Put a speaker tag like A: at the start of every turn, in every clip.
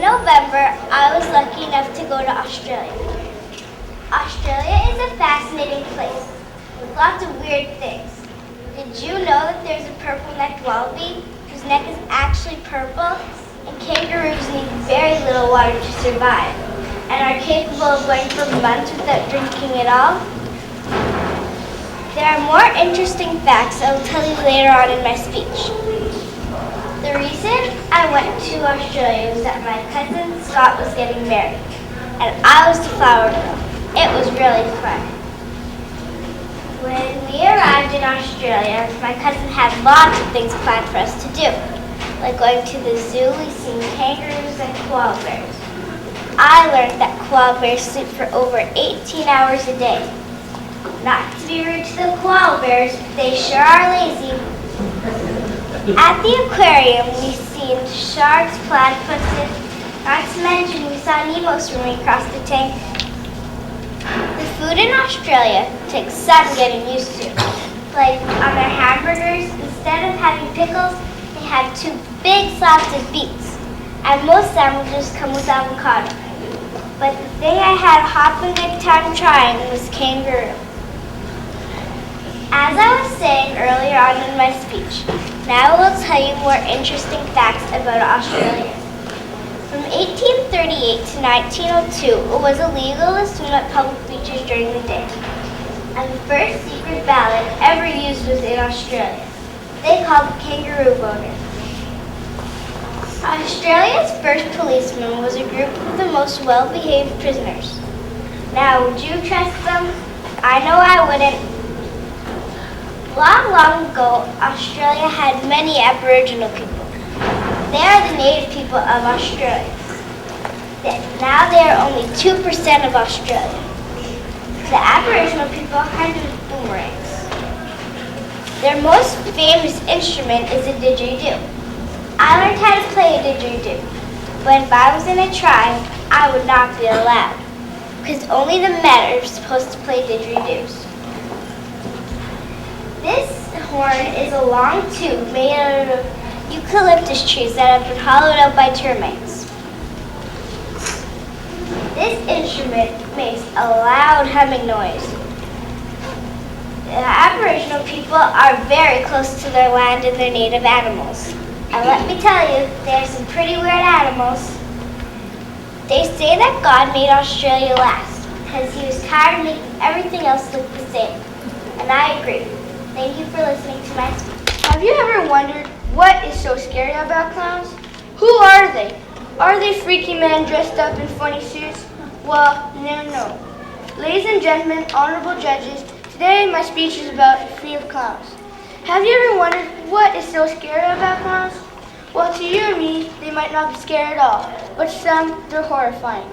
A: November, I was lucky enough to go to Australia. Australia is a fascinating place with lots of weird things. Did you know that there's a purple-necked wallaby whose neck is actually purple? And kangaroos need very little water to survive and are capable of going for months without drinking at all? There are more interesting facts I will tell you later on in my speech. The reason I went to Australia was that my cousin Scott was getting married, and I was the flower girl. It was really fun. When we arrived in Australia, my cousin had lots of things planned for us to do, like going to the zoo, seeing kangaroos and koala bears. I learned that koala bears sleep for over 18 hours a day. Not to be rude to the koala bears, but they sure are lazy. At the aquarium, we seen sharks, platypuses, not to mention we saw Nemo swimming across the tank. The food in Australia takes some getting used to. Like on their hamburgers, instead of having pickles, they have 2 big slabs of beets. And most sandwiches come with avocado. But the thing I had a hopping good time trying was kangaroo. As I was saying earlier on in my speech, now I will tell you more interesting facts about Australia. From 1838 to 1902, it was illegal to swim at public beaches during the day. And the first secret ballot ever used was in Australia. They called the kangaroo voter. Australia's first policeman was a group of the most well-behaved prisoners. Now, would you trust them? I know I wouldn't. Long, long ago, Australia had many Aboriginal people. They are the native people of Australia. Now they are only 2% of Australia. The Aboriginal people hunt with boomerangs. Their most famous instrument is a didgeridoo. I learned how to play a didgeridoo, but if I was in a tribe, I would not be allowed, because only the men are supposed to play didgeridoos. This horn is a long tube made out of eucalyptus trees that have been hollowed out by termites. This instrument makes a loud humming noise. The Aboriginal people are very close to their land and their native animals. And let me tell you, they have some pretty weird animals. They say that God made Australia last because he was tired of making everything else look the same. And I agree. Thank you for listening to my speech.
B: Have you ever wondered what is so scary about clowns? Who are they? Are they freaky men dressed up in funny suits? Well, no. Ladies and gentlemen, honorable judges, today my speech is about the fear of clowns. Have you ever wondered what is so scary about clowns? Well, to you and me, they might not be scary at all, but some, they're horrifying.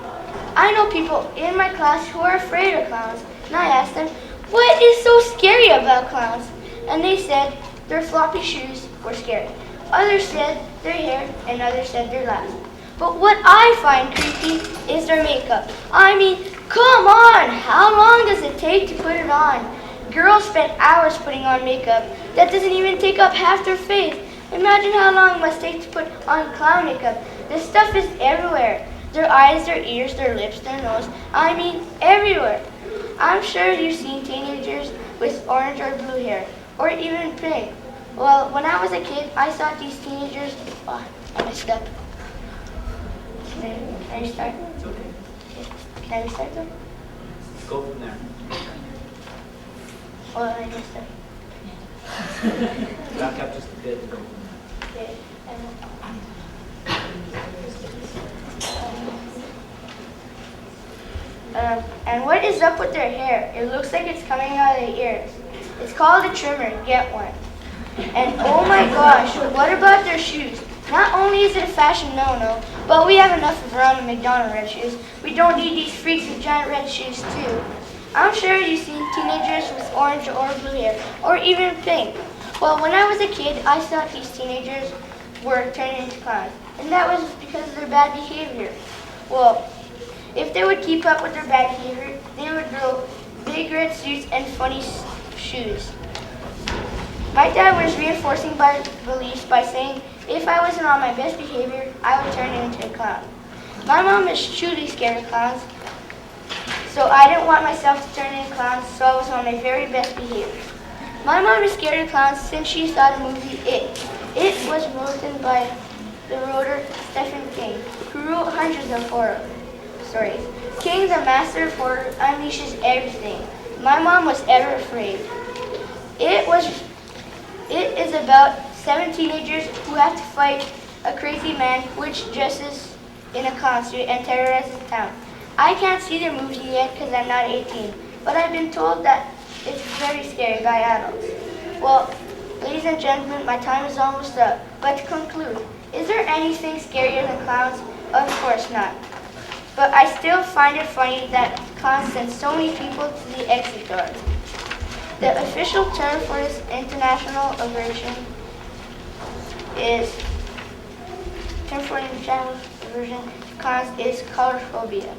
B: I know people in my class who are afraid of clowns, and I asked them, what is so scary about clowns? And they said their floppy shoes were scary. Others said their hair, and others said their laugh. But what I find creepy is their makeup. I mean, come on! How long does it take to put it on? Girls spend hours putting on makeup. That doesn't even take up half their face. Imagine how long it must take to put on clown makeup. This stuff is everywhere. Their eyes, their ears, their lips, their nose. I mean, everywhere. I'm sure you've seen teenagers with orange or blue hair, or even pink. Well, when I was a kid, I saw these teenagers. Oh, I messed up. Can I start?
C: It's okay.
B: Can I start though?
C: Go from there.
B: Well, I messed up.
C: Back up just a bit and go from there.
B: Okay. And what is up with their hair? It looks like it's coming out of the ears. It's called a trimmer. Get one. And oh my gosh, what about their shoes? Not only is it a fashion no-no, but we have enough of our own McDonald red shoes. We don't need these freaks with giant red shoes too. I'm sure you've seen teenagers with orange or blue hair, or even pink. Well, when I was a kid, I thought these teenagers were turning into clowns, and that was because of their bad behavior. Well, if they would keep up with their bad behavior, they would grow big red suits and funny shoes. My dad was reinforcing my beliefs by saying if I wasn't on my best behavior, I would turn into a clown. My mom is truly scared of clowns, so I didn't want myself to turn into clowns, so I was on my very best behavior. My mom is scared of clowns since she saw the movie It. It was written by the writer Stephen King, who wrote hundreds of horror stories. King, the master of horror, unleashes everything. My mom was ever afraid. It is about 7 teenagers who have to fight a crazy man which dresses in a clown suit and terrorizes the town. I can't see the movie yet because I'm not 18, but I've been told that it's very scary by adults. Well, ladies and gentlemen, my time is almost up. But to conclude, is there anything scarier than clowns? Of course not. But I still find it funny that clowns send so many people to the exit door. The official term for this international aversion to clowns is colorophobia.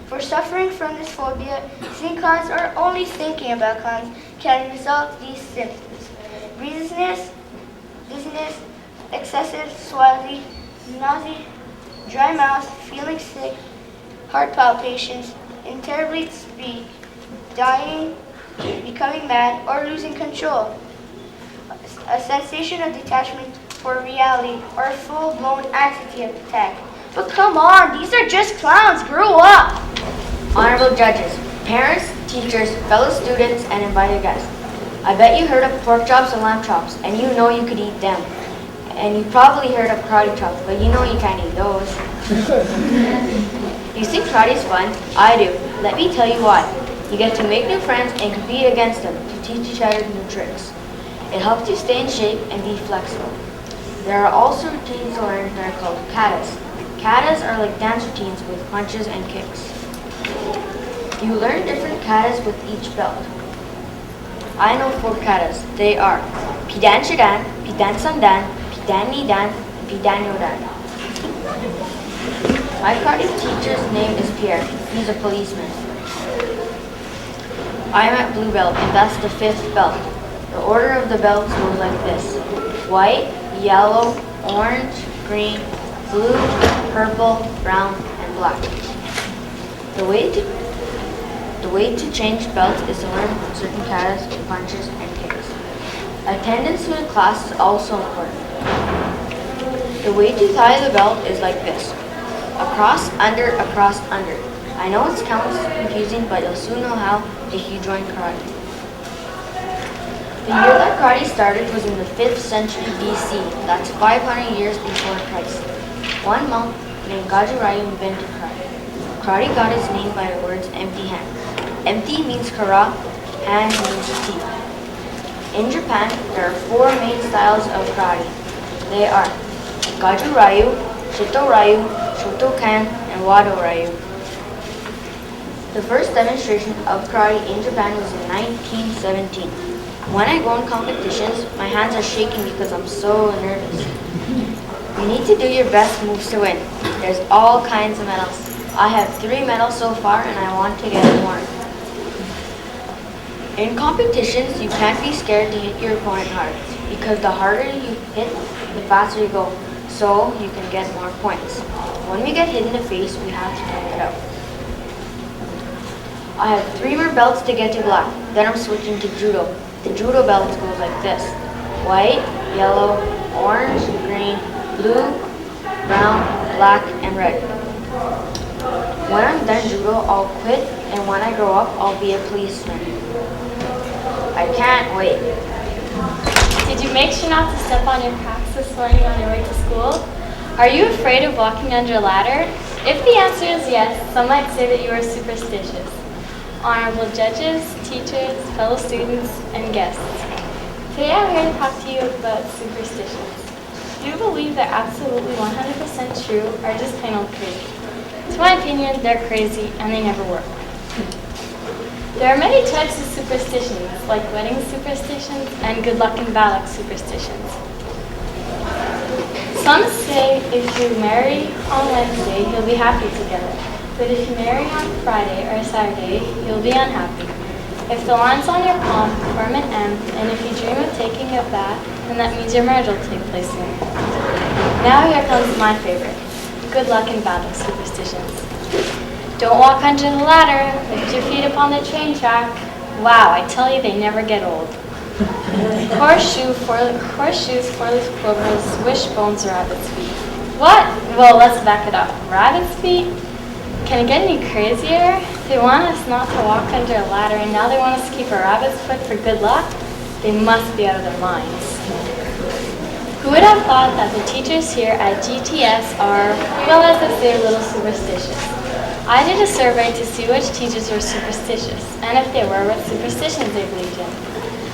B: For suffering from this phobia, seeing clowns or only thinking about clowns can result in these symptoms: breathlessness, dizziness, excessive swelling, nausea, dry mouth, feeling sick, heart palpitations, interrobate speak, dying, becoming mad, or losing control, a sensation of detachment for reality, or a full-blown anxiety attack. But come on, these are just clowns, grow up!
D: Honorable judges, parents, teachers, fellow students, and invited guests. I bet you heard of pork chops and lamb chops, and you know you could eat them. And you probably heard of karate chops, but you know you can't eat those. You think karate's fun? I do. Let me tell you why. You get to make new friends and compete against them to teach each other new tricks. It helps you stay in shape and be flexible. There are also routines to learn that are called katas. Katas are like dance routines with punches and kicks. You learn different katas with each belt. I know 4 katas. They are Pidan Shadan, Pidan Sandan, Pidan Nidan, and Pidan Yodan. My karate teacher's name is Pierre. He's a policeman. I'm at blue belt, and that's the 5th belt. The order of the belts goes like this: white, yellow, orange, green, blue, purple, brown, and black. The way to change belts is to learn certain katas, punches, and kicks. Attendance to the class is also important. The way to tie the belt is like this: across, under, across, under. I know it sounds confusing, but you'll soon know how if you join karate. The year that karate started was in the 5th century BC. That's 500 years before Christ. One monk named Gajurayu invented karate. Karate got its name by the words empty hand. Empty means kara, hand means teeth. In Japan, there are 4 main styles of karate. They are Gajurayu, Shito-ryu, Shotokan, and Wado-ryu. The first demonstration of karate in Japan was in 1917. When I go in competitions, my hands are shaking because I'm so nervous. You need to do your best moves to win. There's all kinds of medals. I have 3 medals so far and I want to get more. In competitions, you can't be scared to hit your opponent hard because the harder you hit, the faster you go, so you can get more points. When we get hit in the face, we have to count it out. I have 3 more belts to get to black. Then I'm switching to judo. The judo belt goes like this: white, yellow, orange, green, blue, brown, black, and red. When I'm done judo, I'll quit, and when I grow up, I'll be a policeman. I can't wait.
E: Did you make sure not to step on your cracks this morning on your way to school? Are you afraid of walking under a ladder? If the answer is yes, some might say that you are superstitious. Honorable judges, teachers, fellow students, and guests. Today I'm here to talk to you about superstitions. Do you believe they're absolutely 100% true or just plain old crazy? To my opinion, they're crazy and they never work. There are many types of superstitions, like wedding superstitions and good luck and bad luck superstitions. Some say if you marry on Wednesday, you'll be happy together. But if you marry on Friday or Saturday, you'll be unhappy. If the lines on your palm form an M, and if you dream of taking a bath, then that means your marriage will take place soon. Now here comes my favorite. good luck and bad luck superstitions. Don't walk under the ladder. Lift your feet upon the train track. Wow, I tell you, they never get old. Horseshoes, four-leaf clovers, wishbones, rabbit's feet. What? Well, let's back it up. Rabbit's feet? Can it get any crazier? They want us not to walk under a ladder, and now they want us to keep a rabbit's foot for good luck? They must be out of their minds. Who would have thought that the teachers here at GTS are, well, as I say, a little superstitious? I did a survey to see which teachers were superstitious, and if they were, what superstitions they believed in.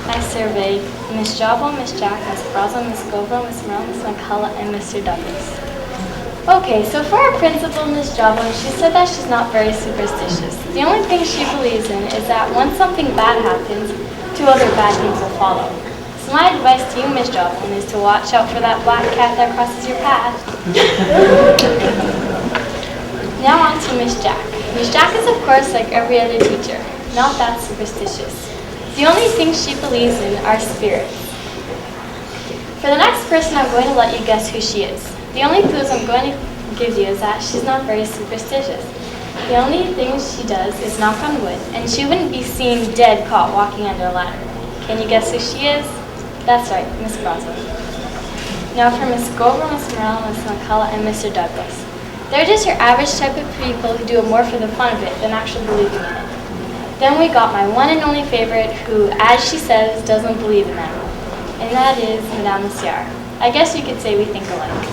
E: I surveyed Miss Jobble, Miss Jack, Miss Brazo, Miss Govro, Miss Merle, Miss McCullough, and Mr. Douglas. Okay, so for our principal, Miss Jobble, she said that she's not very superstitious. The only thing she believes in is that once something bad happens, 2 other bad things will follow. So my advice to you, Miss Jobble, is to watch out for that black cat that crosses your path. Now on to Miss Jack. Miss Jack is, of course, like every other teacher, not that superstitious. The only things she believes in are spirits. For the next person, I'm going to let you guess who she is. The only clues I'm going to give you is that she's not very superstitious. The only thing she does is knock on wood, and she wouldn't be seen dead caught walking under a ladder. Can you guess who she is? That's right, Miss Brazo. Now for Miss Gover, Miss Merle, Miss McCullough, and Mr. Douglas. They're just your average type of people who do it more for the fun of it than actually believing in it. Then we got my one and only favorite who, as she says, doesn't believe in them. And that is Madame Monsieur. I guess you could say we think alike.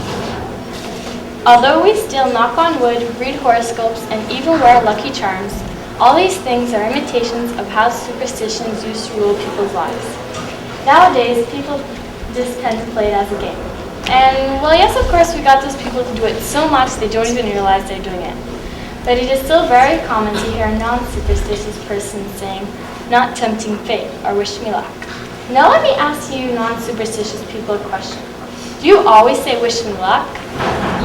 E: Although we still knock on wood, read horoscopes, and even wear lucky charms, all these things are imitations of how superstitions used to rule people's lives. Nowadays, people just tend to play it as a game. And, well, yes, of course, we got those people who do it so much they don't even realize they're doing it. But it is still very common to hear a non-superstitious person saying, "Not tempting fate," or "wish me luck." Now let me ask you non-superstitious people a question. Do you always say "wish me luck"?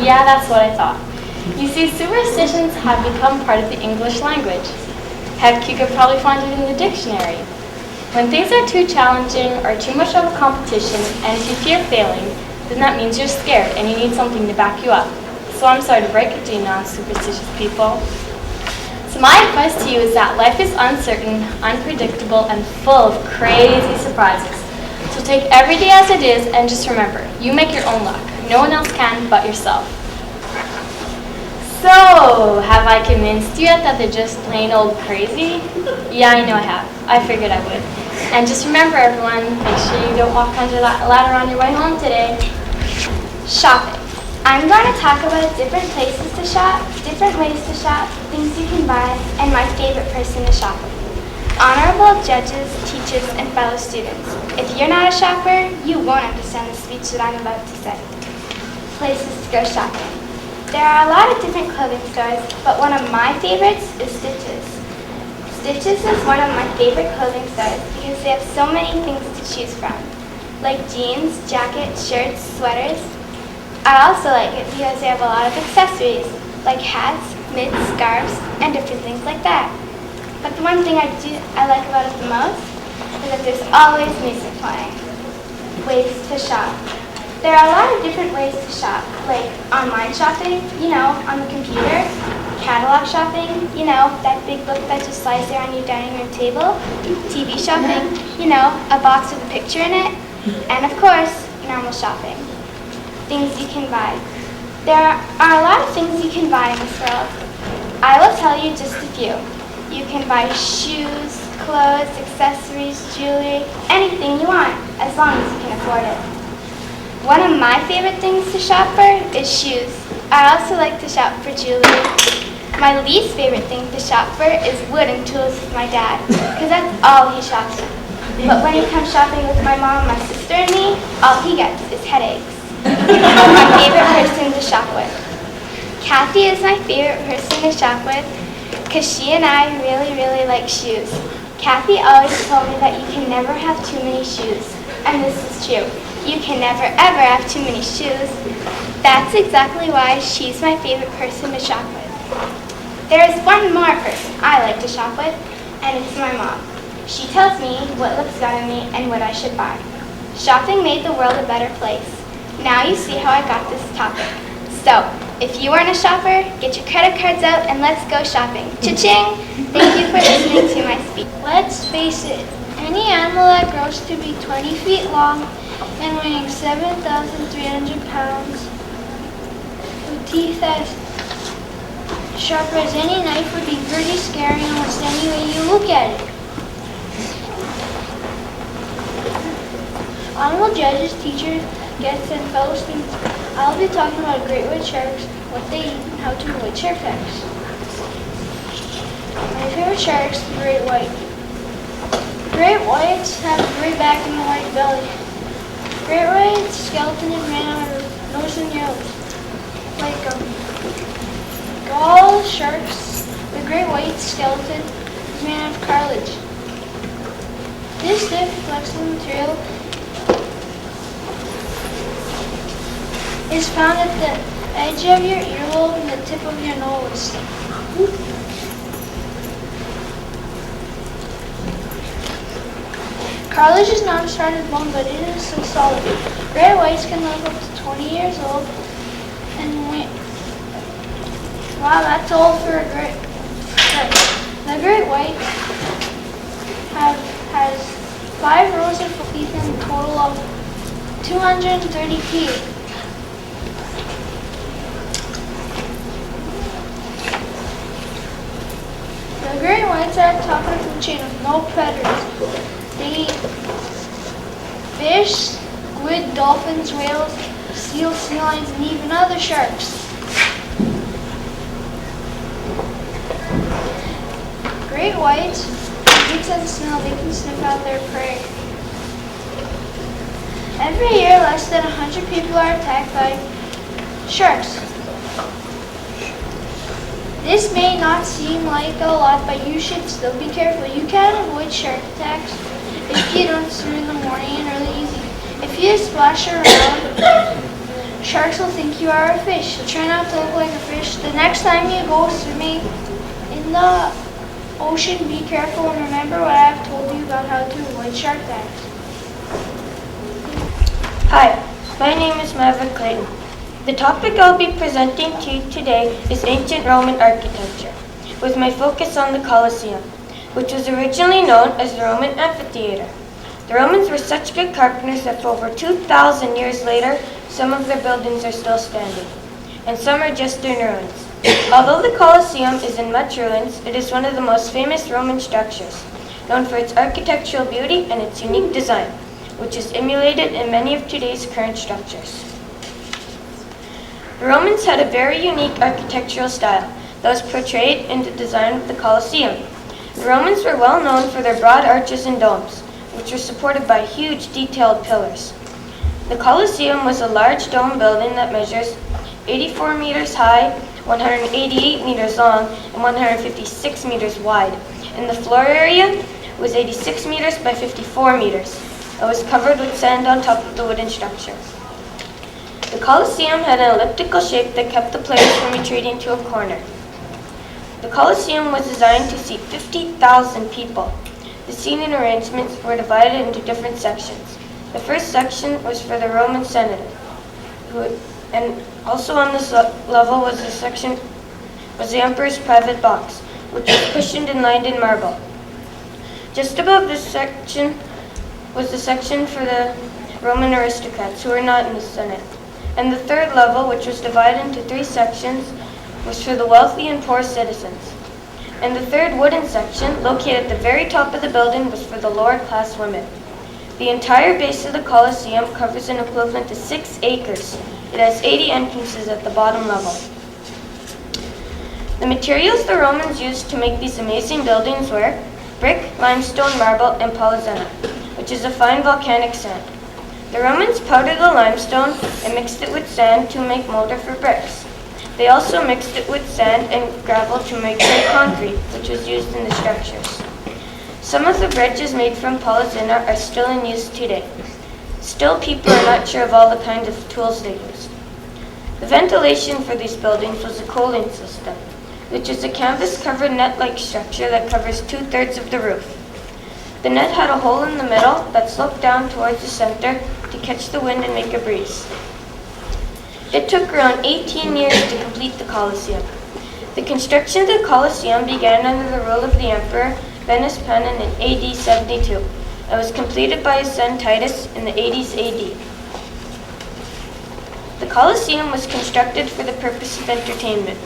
E: Yeah, that's what I thought. You see, superstitions have become part of the English language. Heck, you could probably find it in the dictionary. When things are too challenging or too much of a competition, and if you fear failing, then that means you're scared and you need something to back you up. So I'm sorry to break it to you non-superstitious people. So my advice to you is that life is uncertain, unpredictable, and full of crazy surprises. So take every day as it is and just remember, you make your own luck. No one else can but yourself. So, have I convinced you yet that they're just plain old crazy? Yeah, I know I have. I figured I would. And just remember, everyone, make sure you don't walk under that ladder on your way home today.
B: Shopping. I'm going to talk about different places to shop, different ways to shop, things you can buy, and my favorite person to shop with. Honorable judges, teachers, and fellow students, if you're not a shopper, you won't understand the speech that I'm about to say. Places to go shopping. There are a lot of different clothing stores, but one of my favorites is Stitches. Stitches is one of my favorite clothing stores because they have so many things to choose from, like jeans, jackets, shirts, sweaters. I also like it because they have a lot of accessories, like hats, mitts, scarves, and different things like that. But the one thing I like about it the most is that there's always music playing. Ways to shop. There are a lot of different ways to shop, like online shopping, on the computer, catalog shopping, that big book that just lies there on your dining room table, TV shopping, a box with a picture in it, and of course, normal shopping. Things you can buy. There are a lot of things you can buy in this world. I will tell you just a few. You can buy shoes, clothes, accessories, jewelry, anything you want, as long as you can afford it. One of my favorite things to shop for is shoes. I also like to shop for jewelry. My least favorite thing to shop for is wooden tools with my dad, because that's all he shops for. But when he comes shopping with my mom, my sister, and me, all he gets is headaches. My favorite person to shop with. Kathy is my favorite person to shop with because she and I really, really like shoes. Kathy always told me that you can never have too many shoes, and this is true. You can never, ever have too many shoes. That's exactly why she's my favorite person to shop with. There is one more person I like to shop with, and it's my mom. She tells me what looks good on me and what I should buy. Shopping made the world a better place. Now you see how I got this topic. So,
A: If you aren't a shopper, get your credit cards out and let's go shopping. Cha-ching! Thank you for listening to my speech.
B: Let's face it, any animal that grows to be 20 feet long and weighing 7,300 pounds with teeth as sharp as any knife would be pretty scary almost any way you look at it. Honorable judges, teachers, guests, and fellow students, I'll be talking about great white sharks, what they eat, and how to avoid shark attacks. My favorite shark is the great white. Great whites have a gray back and a white belly. Great white's skeleton is made out of nose and gills. Like all sharks, the great white skeleton is made out of cartilage. This stiff, flexible material is found at the edge of your earlobe and the tip of your nose. Cartilage is not as hard as bone, but it is so solid. Great whites can live up to 20 years old and wait. Wow, that's old for a great shark. The great white has 5 rows of teeth and a total of 230 teeth. The great whites are at the top of the food chain with no predators. They eat fish, squid, dolphins, whales, seals, sea lions, and even other sharks. Great whites, with sense of smell, they can sniff out their prey. Every year, less than 100 people are attacked by sharks. This may not seem like a lot, but you should still be careful. You can avoid shark attacks if you don't swim in the morning and early evening. If you splash around, sharks will think you are a fish. So try not to look like a fish. The next time you go swimming in the ocean, be careful and remember what I have told you about how to avoid shark attacks.
F: Hi, my name is Maverick Clayton. The topic I'll be presenting to you today is ancient Roman architecture, with my focus on the Colosseum, which was originally known as the Roman amphitheater. The Romans were such good carpenters that for over 2,000 years later, some of their buildings are still standing, and some are just in ruins. Although the Colosseum is in much ruins, it is one of the most famous Roman structures, known for its architectural beauty and its unique design, which is emulated in many of today's current structures. The Romans had a very unique architectural style that was portrayed in the design of the Colosseum. The Romans were well known for their broad arches and domes, which were supported by huge detailed pillars. The Colosseum was a large dome building that measures 84 meters high, 188 meters long, and 156 meters wide. And the floor area was 86 meters by 54 meters. It was covered with sand on top of the wooden structure. The Colosseum had an elliptical shape that kept the players from retreating to a corner. The Colosseum was designed to seat 50,000 people. The seating arrangements were divided into different sections. The first section was for the Roman Senate, and also on this level was the Emperor's private box, which was cushioned and lined in marble. Just above this section was the section for the Roman aristocrats who were not in the Senate. And the third level, which was divided into 3 sections, was for the wealthy and poor citizens. And the third wooden section, located at the very top of the building, was for the lower class women. The entire base of the Colosseum covers an equivalent to 6 acres. It has 80 entrances at the bottom level. The materials the Romans used to make these amazing buildings were brick, limestone, marble, and polyzena, which is a fine volcanic sand. The Romans powdered the limestone and mixed it with sand to make mortar for bricks. They also mixed it with sand and gravel to make red concrete, which was used in the structures. Some of the bridges made from polyzena are still in use today. Still, people are not sure of all the kinds of tools they used. The ventilation for these buildings was a cooling system, which is a canvas-covered net-like structure that covers 2/3 of the roof. The net had a hole in the middle that sloped down towards the center to catch the wind and make a breeze. It took around 18 years to complete the Colosseum. The construction of the Colosseum began under the rule of the Emperor Vespasian in AD 72 and was completed by his son Titus in the 80s AD. The Colosseum was constructed for the purpose of entertainment.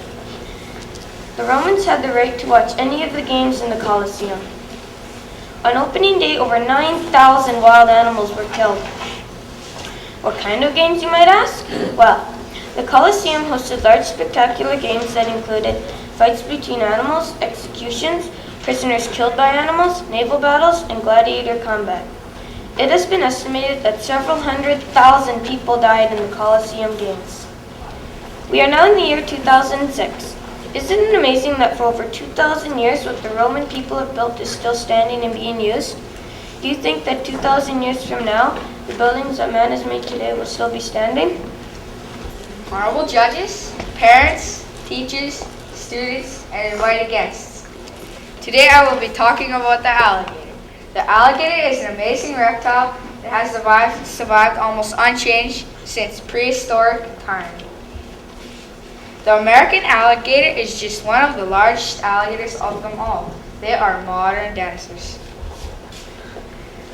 F: The Romans had the right to watch any of the games in the Colosseum. On opening day, over 9,000 wild animals were killed. What kind of games, you might ask? Well, the Colosseum hosted large spectacular games that included fights between animals, executions, prisoners killed by animals, naval battles, and gladiator combat. It has been estimated that several 100,000 people died in the Colosseum games. We are now in the year 2006. Isn't it amazing that for over 2,000 years what the Roman people have built is still standing and being used? Do you think that 2,000 years from now, the buildings that man has made today will still be standing?
B: Honorable judges, parents, teachers, students, and invited guests. Today I will be talking about the alligator. The alligator is an amazing reptile that has survived almost unchanged since prehistoric time. The American alligator is just one of the largest alligators of them all. They are modern dinosaurs.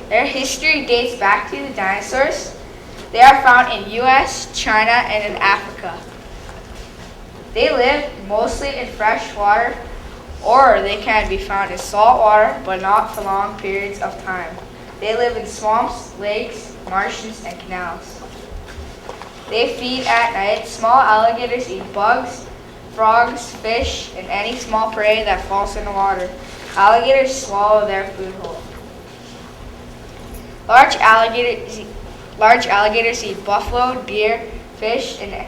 B: Their history dates back to the dinosaurs. They are found in US, China, and in Africa. They live mostly in fresh water, or they can be found in salt water, but not for long periods of time. They live in swamps, lakes, marshes, and canals. They feed at night. Small alligators eat bugs, frogs, fish, and any small prey that falls in the water. Alligators swallow their food whole. Large alligators eat buffalo, deer, fish, and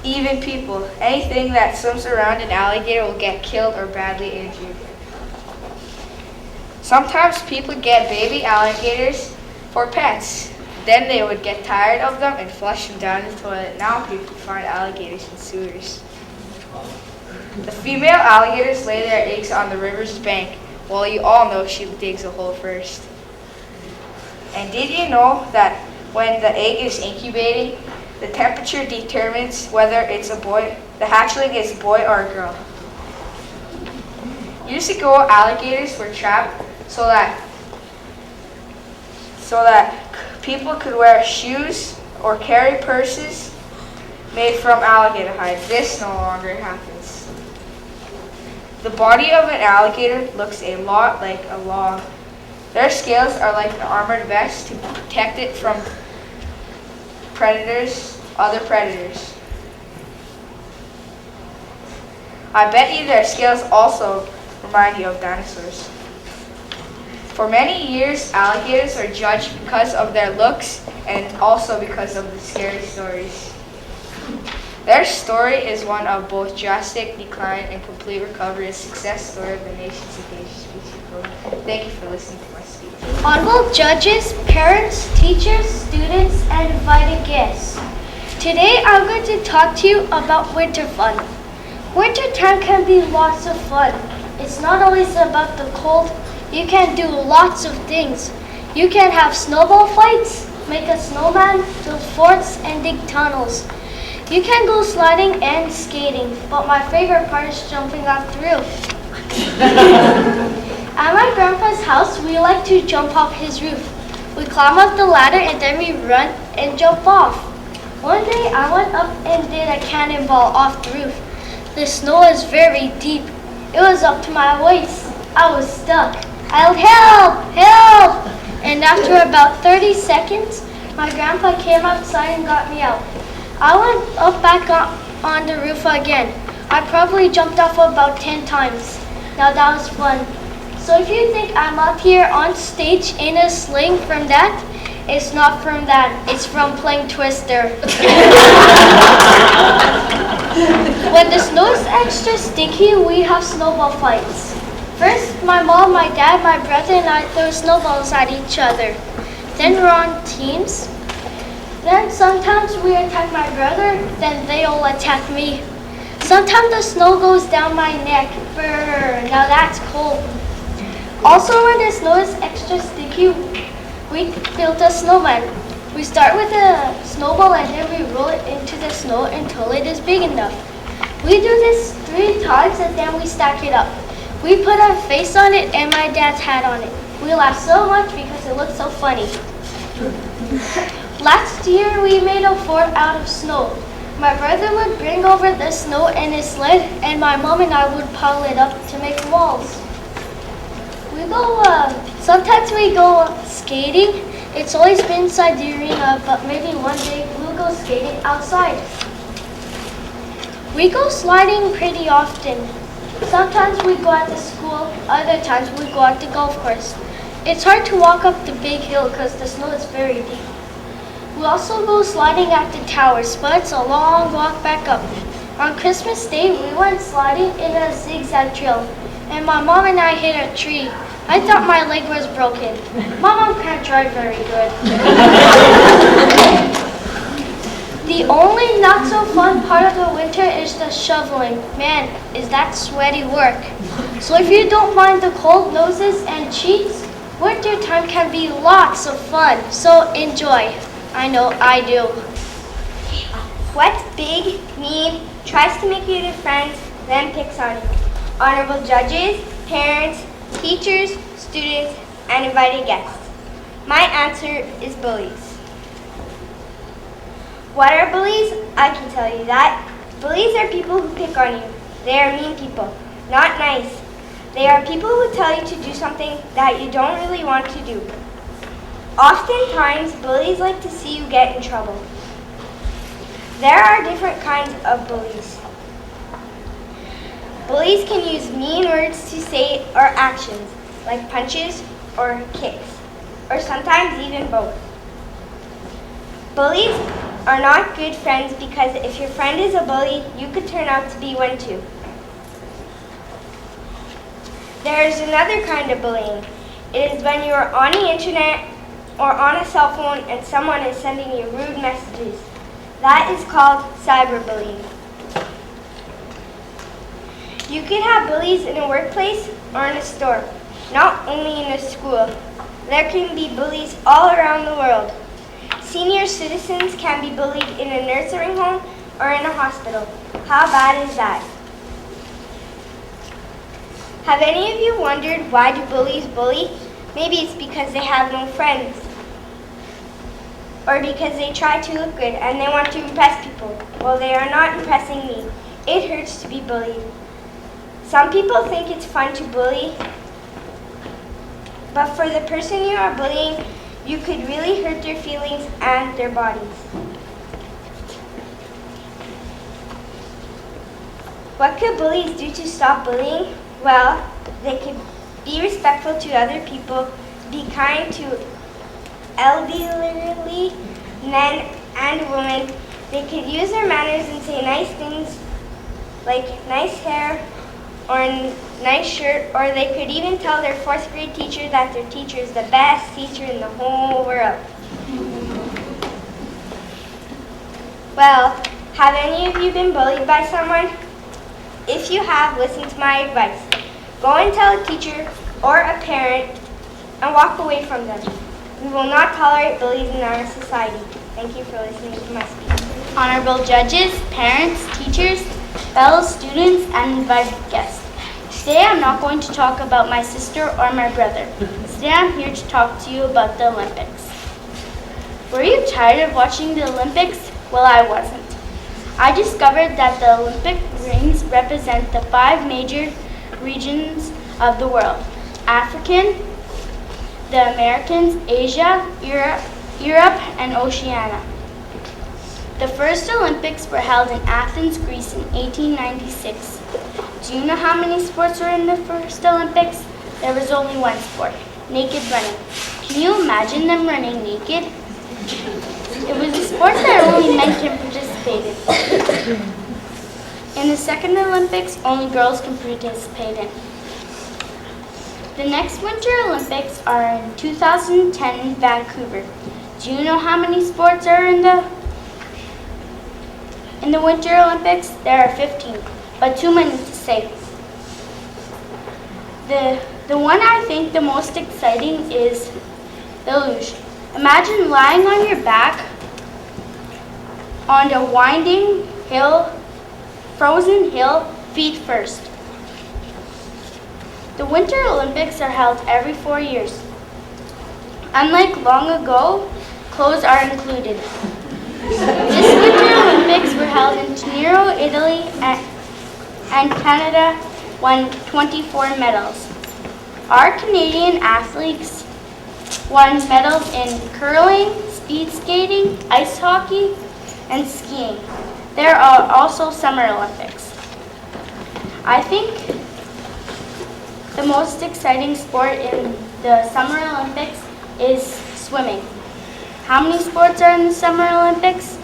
B: even people. Anything that swims around an alligator will get killed or badly injured. Sometimes people get baby alligators for pets. Then they would get tired of them and flush them down the toilet. Now people find alligators in sewers. The female alligators lay their eggs on the river's bank. Well, you all know she digs a hole first. And did you know that when the egg is incubating, the temperature determines whether it's a boy, the hatchling is a boy or a girl? Years ago, alligators were trapped so that people could wear shoes or carry purses made from alligator hide. This no longer happens. The body of an alligator looks a lot like a log. Their scales are like an armored vest to protect it from other predators. I bet you their scales also remind you of dinosaurs. For many years, alligators are judged because of their looks and also because of the scary stories. Their story is one of both drastic decline and complete recovery, a success story of the nation's endangered species program. Thank you for listening to my speech.
A: Honorable judges, parents, teachers, students, and invited guests. Today I'm going to talk to you about winter fun. Winter time can be lots of fun. It's not always about the cold. You can do lots of things. You can have snowball fights, make a snowman, build forts, and dig tunnels. You can go sliding and skating, but my favorite part is jumping off the roof. At my grandpa's house, we like to jump off his roof. We climb up the ladder and then we run and jump off. One day I went up and did a cannonball off the roof. The snow is very deep. It was up to my waist. I was stuck. I yelled, "Help! Help!" And after about 30 seconds, my grandpa came outside and got me out. I went up back on the roof again. I probably jumped off about 10 times. Now that was fun. So if you think I'm up here on stage in a sling from that, it's not from that. It's from playing Twister. When the snow is extra sticky, we have snowball fights. First, my mom, my dad, my brother, and I throw snowballs at each other. Then we're on teams. Then sometimes we attack my brother, then they'll attack me. Sometimes the snow goes down my neck. Brr, now that's cold. Also, when the snow is extra sticky, we built a snowman. We start with a snowball and then we roll it into the snow until it is big enough. We do this 3 times and then we stack it up. We put our face on it and my dad's hat on it. We laugh so much because it looks so funny. Last year we made a fort out of snow. My brother would bring over the snow in his sled and my mom and I would pile it up to make walls. Sometimes we go skating. It's always been inside the arena, but maybe one day we'll go skating outside. We go sliding pretty often. Sometimes we go out to school, other times we go out to golf course. It's hard to walk up the big hill because the snow is very deep. We also go sliding at the towers, but it's a long walk back up. On Christmas Day, we went sliding in a zigzag trail, and my mom and I hit a tree. I thought my leg was broken. My mom can't drive very good. The only not so fun part of the winter is the shoveling. Man, is that sweaty work. So if you don't mind the cold noses and cheeks, winter time can be lots of fun. So enjoy. I know I do.
B: What's big, mean, tries to make you their friends, then picks on you? Honorable judges, parents, teachers, students, and invited guests. My answer is bullies. What are bullies? I can tell you that. Bullies are people who pick on you. They are mean people, not nice. They are people who tell you to do something that you don't really want to do. Oftentimes, bullies like to see you get in trouble. There are different kinds of bullies. Bullies can use mean words to say or actions, like punches or kicks, or sometimes even both. Bullies are not good friends because if your friend is a bully, you could turn out to be one too. There is another kind of bullying. It is when you are on the internet or on a cell phone and someone is sending you rude messages. That is called cyberbullying. You could have bullies in a workplace or in a store, not only in a school. There can be bullies all around the world. Senior citizens can be bullied in a nursing home or in a hospital. How bad is that? Have any of you wondered why do bullies bully? Maybe it's because they have no friends. Or because they try to look good and they want to impress people. Well, they are not impressing me. It hurts to be bullied. Some people think it's fun to bully, but for the person you are bullying, you could really hurt their feelings and their bodies. What could bullies do to stop bullying? Well, they could be respectful to other people, be kind to elderly men and women. They could use their manners and say nice things like nice hair or nice shirt, or they could even tell their 4th grade teacher that their teacher is the best teacher in the whole world. Well, have any of you been bullied by someone? If you have, listen to my advice. Go and tell a teacher or a parent and walk away from them. We will not tolerate bullies in our society. Thank you for listening to my speech.
E: Honorable judges, parents, teachers, fellow students, and invited guests. Today I'm not going to talk about my sister or my brother. Today I'm here to talk to you about the Olympics. Were you tired of watching the Olympics? Well, I wasn't. I discovered that the Olympic rings represent the 5 major regions of the world: African, the Americas, Asia, Europe, and Oceania. The first Olympics were held in Athens, Greece in 1896. Do you know how many sports were in the first Olympics? There was only one sport: naked running. Can you imagine them running naked? It was a sport that only men can participate in. In the second Olympics, only girls can participate in. The next Winter Olympics are in 2010 in Vancouver. Do you know how many sports are in the Winter Olympics? There are 15, but too many to say. The one I think the most exciting is the luge.
B: Imagine lying on your back on a winding hill, frozen hill, feet first. The Winter Olympics are held every 4 years. Unlike long ago, clothes are included. This Winter Olympics were held in Tenero, Italy, and Canada won 24 medals. Our Canadian athletes won medals in curling, speed skating, ice hockey, and skiing. There are also Summer Olympics. I think the most exciting sport in the Summer Olympics is swimming. How many sports are in the Summer Olympics?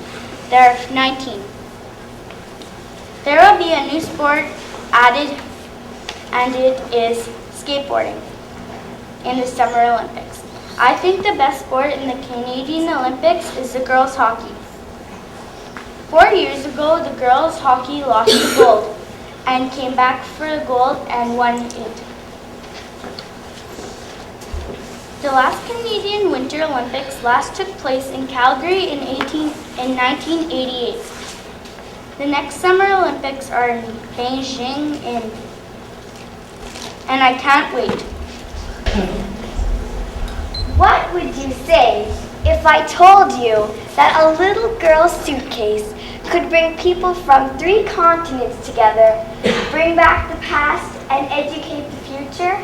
B: There are 19. There will be a new sport added, and it is skateboarding in the Summer Olympics. I think the best sport in the Canadian Olympics is the girls' hockey. 4 years ago, the girls' hockey lost the gold and came back for the gold and won it. The last Canadian Winter Olympics last took place in Calgary in 1988. The next Summer Olympics are in Beijing and I can't wait.
A: What would you say if I told you that a little girl's suitcase could bring people from 3 continents together, bring back the past, and educate the future?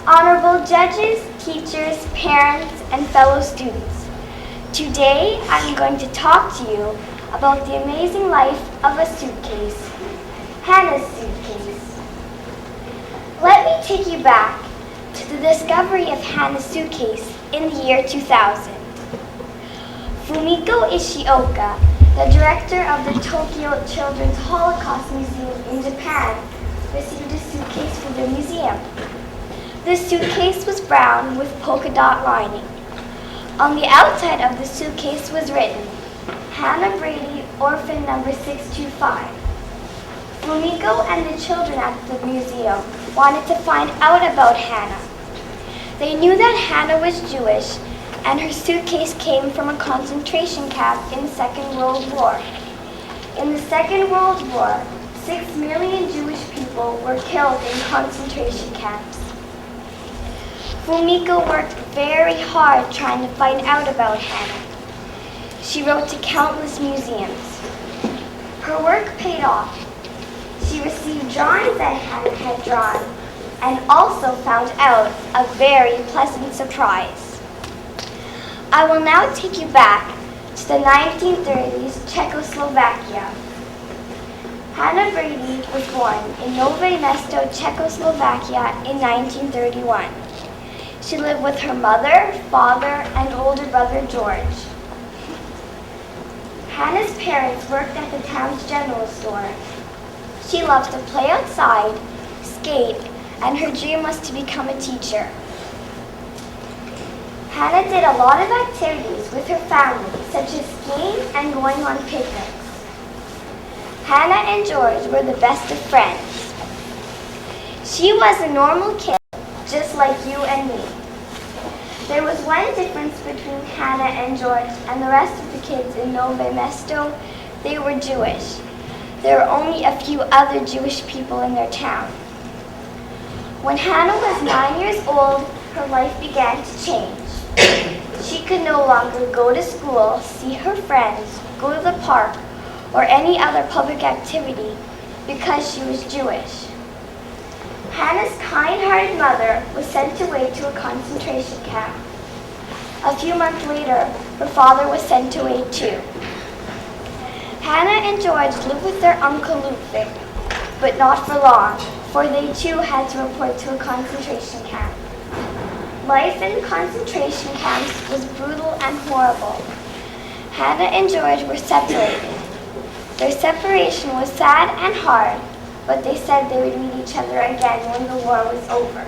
A: Honorable judges, teachers, parents, and fellow students, today I'm going to talk to you about the amazing life of a suitcase, Hannah's suitcase. Let me take you back to the discovery of Hannah's suitcase in the year 2000. Fumiko Ishioka, the director of the Tokyo Children's Holocaust Museum in Japan, received a suitcase for the museum. The suitcase was brown with polka dot lining. On the outside of the suitcase was written, Hannah Brady, orphan number 625. Fumiko and the children at the museum wanted to find out about Hannah. They knew that Hannah was Jewish and her suitcase came from a concentration camp in the Second World War. In the Second World War, 6 million Jewish people were killed in concentration camps. Fumiko worked very hard trying to find out about Hannah. She wrote to countless museums. Her work paid off. She received drawings that Hannah had drawn and also found out a very pleasant surprise. I will now take you back to the 1930s Czechoslovakia. Hannah Brady was born in Nové Mesto, Czechoslovakia in 1931. She lived with her mother, father, and older brother George. Hannah's parents worked at the town's general store. She loved to play outside, skate, and her dream was to become a teacher. Hannah did a lot of activities with her family, such as skiing and going on picnics. Hannah and George were the best of friends. She was a normal kid, just like you and me. There was one difference between Hannah and George and the rest of the kids in Nové Mesto. They were Jewish. There were only a few other Jewish people in their town. When Hannah was 9 years old, her life began to change. She could no longer go to school, see her friends, go to the park, or any other public activity because she was Jewish. Hannah's kind-hearted mother was sent away to a concentration camp. A few months later, her father was sent away too. Hannah and George lived with their uncle Ludwig, but not for long, for they too had to report to a concentration camp. Life in concentration camps was brutal and horrible. Hannah and George were separated. Their separation was sad and hard, but they said they would meet each other again when the war was over.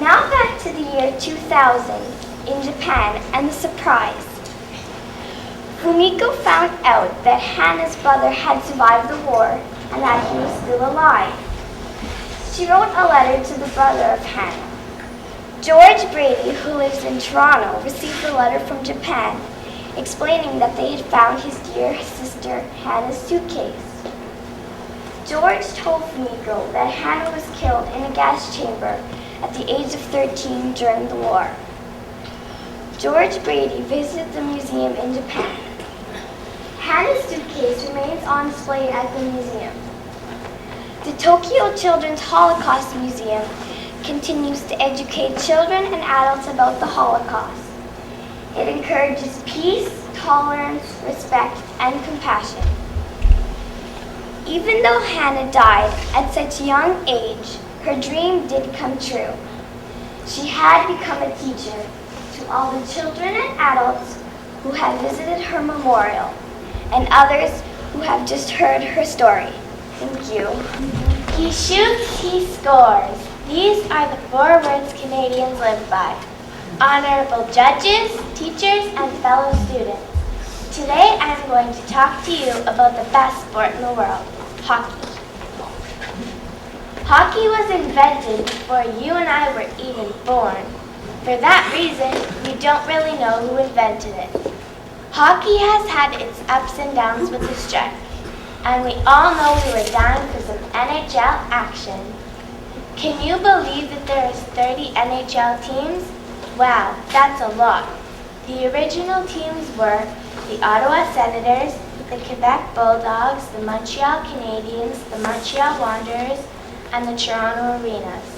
A: Now back to the year 2000 in Japan and the surprise. Fumiko found out that Hannah's brother had survived the war and that he was still alive. She wrote a letter to the brother of Hannah. George Brady, who lives in Toronto, received a letter from Japan explaining that they had found his dear sister Hannah's suitcase. George told Fumiko that Hannah was killed in a gas chamber at the age of 13 during the war. George Brady visited the museum in Japan. Hannah's suitcase remains on display at the museum. The Tokyo Children's Holocaust Museum continues to educate children and adults about the Holocaust. It encourages peace, tolerance, respect, and compassion. Even though Hannah died at such a young age, her dream did come true. She had become a teacher to all the children and adults who have visited her memorial and others who have just heard her story. Thank you. He shoots, he scores. These are the 4 words Canadians live by. Honorable judges, teachers, and fellow students. Today I'm going to talk to you about the best sport in the world, hockey. Hockey was invented before you and I were even born. For that reason, we don't really know who invented it. Hockey has had its ups and downs with the strike, and we all know we were dying for some NHL action. Can you believe that there is 30 NHL teams? Wow, that's a lot. The original teams were the Ottawa Senators, the Quebec Bulldogs, the Montreal Canadiens, the Montreal Wanderers, and the Toronto Arenas.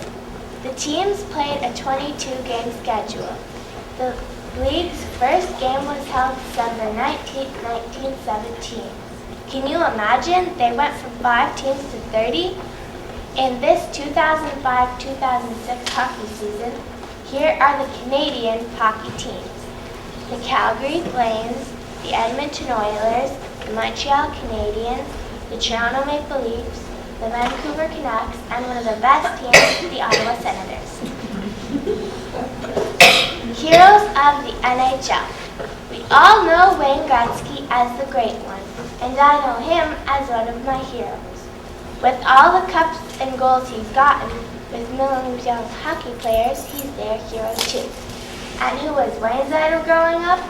A: The teams played a 22-game schedule. The league's first game was held December 19, 1917. Can you imagine? They went from 5 teams to 30? In this 2005-2006 hockey season, here are the Canadian hockey teams. The Calgary Flames, the Edmonton Oilers, the Montreal Canadiens, the Toronto Maple Leafs, the Vancouver Canucks, and one of the best teams, the Ottawa Senators. Heroes of the NHL. We all know Wayne Gretzky as the great one, and I know him as one of my heroes. With all the cups and goals he's gotten, with millions of young hockey players, he's their hero too. And who was Wayne's idol growing up?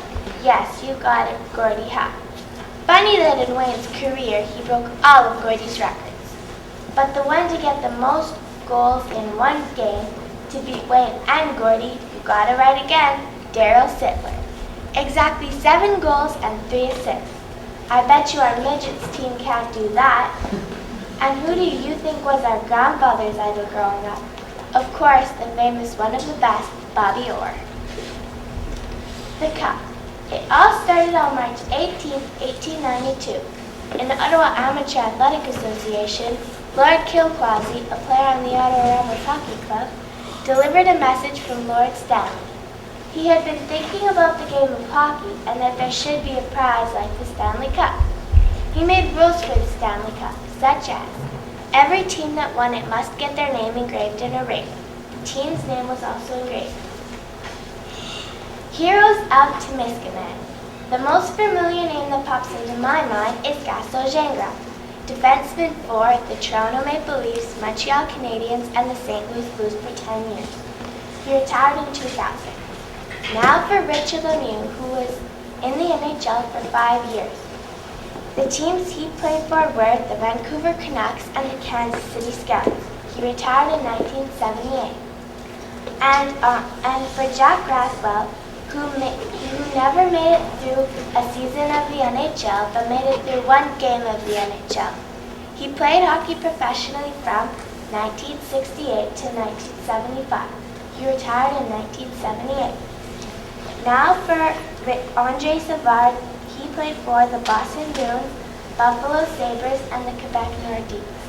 A: Yes, you got it, Gordie Howe. Funny that in Wayne's career, he broke all of Gordie's records. But the one to get the most goals in one game, to beat Wayne and Gordie, you got it right again, Darryl Sittler. Exactly 7 goals and 3 assists. I bet you our midgets team can't do that. And who do you think was our grandfather's idol growing up? Of course, the famous one of the best, Bobby Orr. The Cup. It all started on March 18, 1892. In the Ottawa Amateur Athletic Association, Lord Kilquasy, a player on the Ottawa Rebels Hockey Club, delivered a message from Lord Stanley. He had been thinking about the game of hockey and that there should be a prize like the Stanley Cup. He made rules for the Stanley Cup, such as every team that won it must get their name engraved in a ring. The team's name was also engraved. Heroes of Temiskaming. The most familiar name that pops into my mind is Gaston Gingras, defenseman for the Toronto Maple Leafs, Montreal Canadiens, and the St. Louis Blues for 10 years. He retired in 2000. Now for Richard Lemieux, who was in the NHL for 5 years. The teams he played for were the Vancouver Canucks and the Kansas City Scouts. He retired in 1978. And for Jack Raswell, who never made it through a season of the NHL, but made it through one game of the NHL. He played hockey professionally from 1968 to 1975. He retired in 1978. Now for Andre Savard, he played for the Boston Bruins, Buffalo Sabres, and the Quebec Nordiques.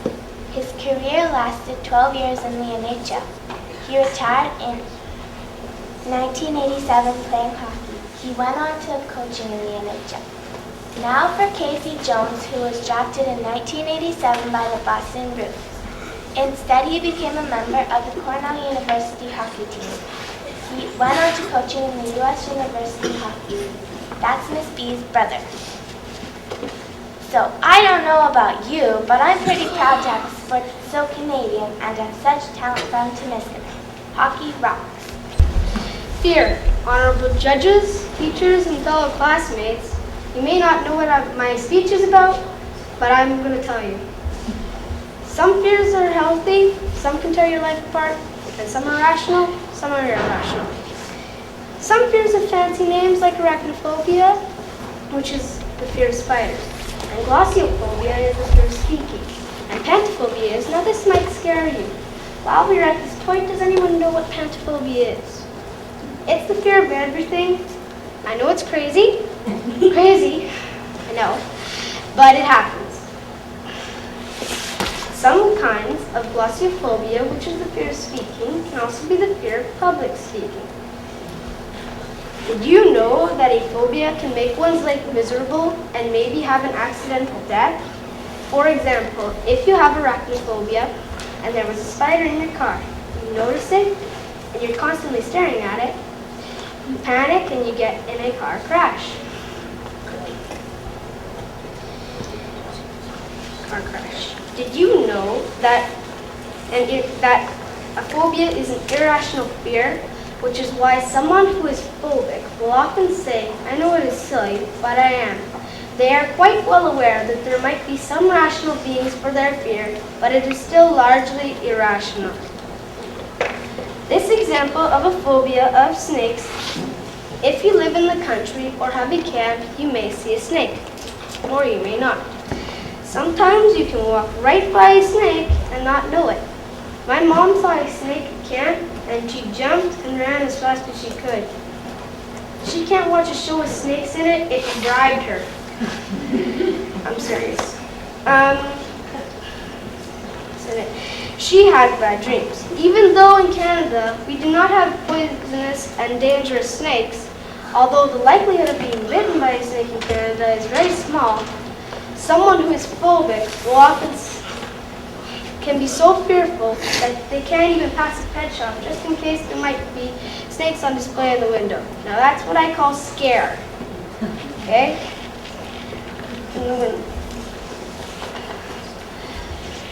A: His career lasted 12 years in the NHL. He retired in 1987 playing hockey. He went on to coaching in the NHL. Now for Casey Jones, who was drafted in 1987 by the Boston Bruins. Instead, he became a member of the Cornell University hockey team. He went on to coaching in the U.S. University Hockey League. That's Miss B's brother. So, I don't know about you, but I'm pretty proud to have a sport that's so Canadian and have such talent from Temiskaming. Hockey rocks.
B: Fear. Honorable judges, teachers, and fellow classmates, you may not know what my speech is about, but I'm going to tell you. Some fears are healthy, some can tear your life apart, and some are rational, some are irrational. Some fears have fancy names like arachnophobia, which is the fear of spiders, and glossophobia is the fear of speaking, and pantophobia is, now this might scare you. While we're at this point, does anyone know what pantophobia is? It's the fear of everything. I know it's crazy, I know, but it happens. Some kinds of glossophobia, which is the fear of speaking, can also be the fear of public speaking. Did you know that a phobia can make one's life miserable and maybe have an accidental death? For example, if you have arachnophobia and there was a spider in your car, you notice it and you're constantly staring at it, you panic and you get in a car crash. Car crash. Did you know that a phobia is an irrational fear, which is why someone who is phobic will often say, I know it is silly, but I am. They are quite well aware that there might be some rational beings for their fear, but it is still largely irrational. This example of a phobia of snakes, if you live in the country or have a camp, you may see a snake, or you may not. Sometimes you can walk right by a snake and not know it. My mom saw a snake at camp and she jumped and ran as fast as she could. She can't watch a show with snakes in it, it bribed her. I'm serious. She had bad dreams. Even though in Canada we do not have poisonous and dangerous snakes, although the likelihood of being bitten by a snake in Canada is very small, someone who is phobic will often can be so fearful that they can't even pass a pet shop just in case there might be snakes on display in the window. Now that's what I call scare. Okay?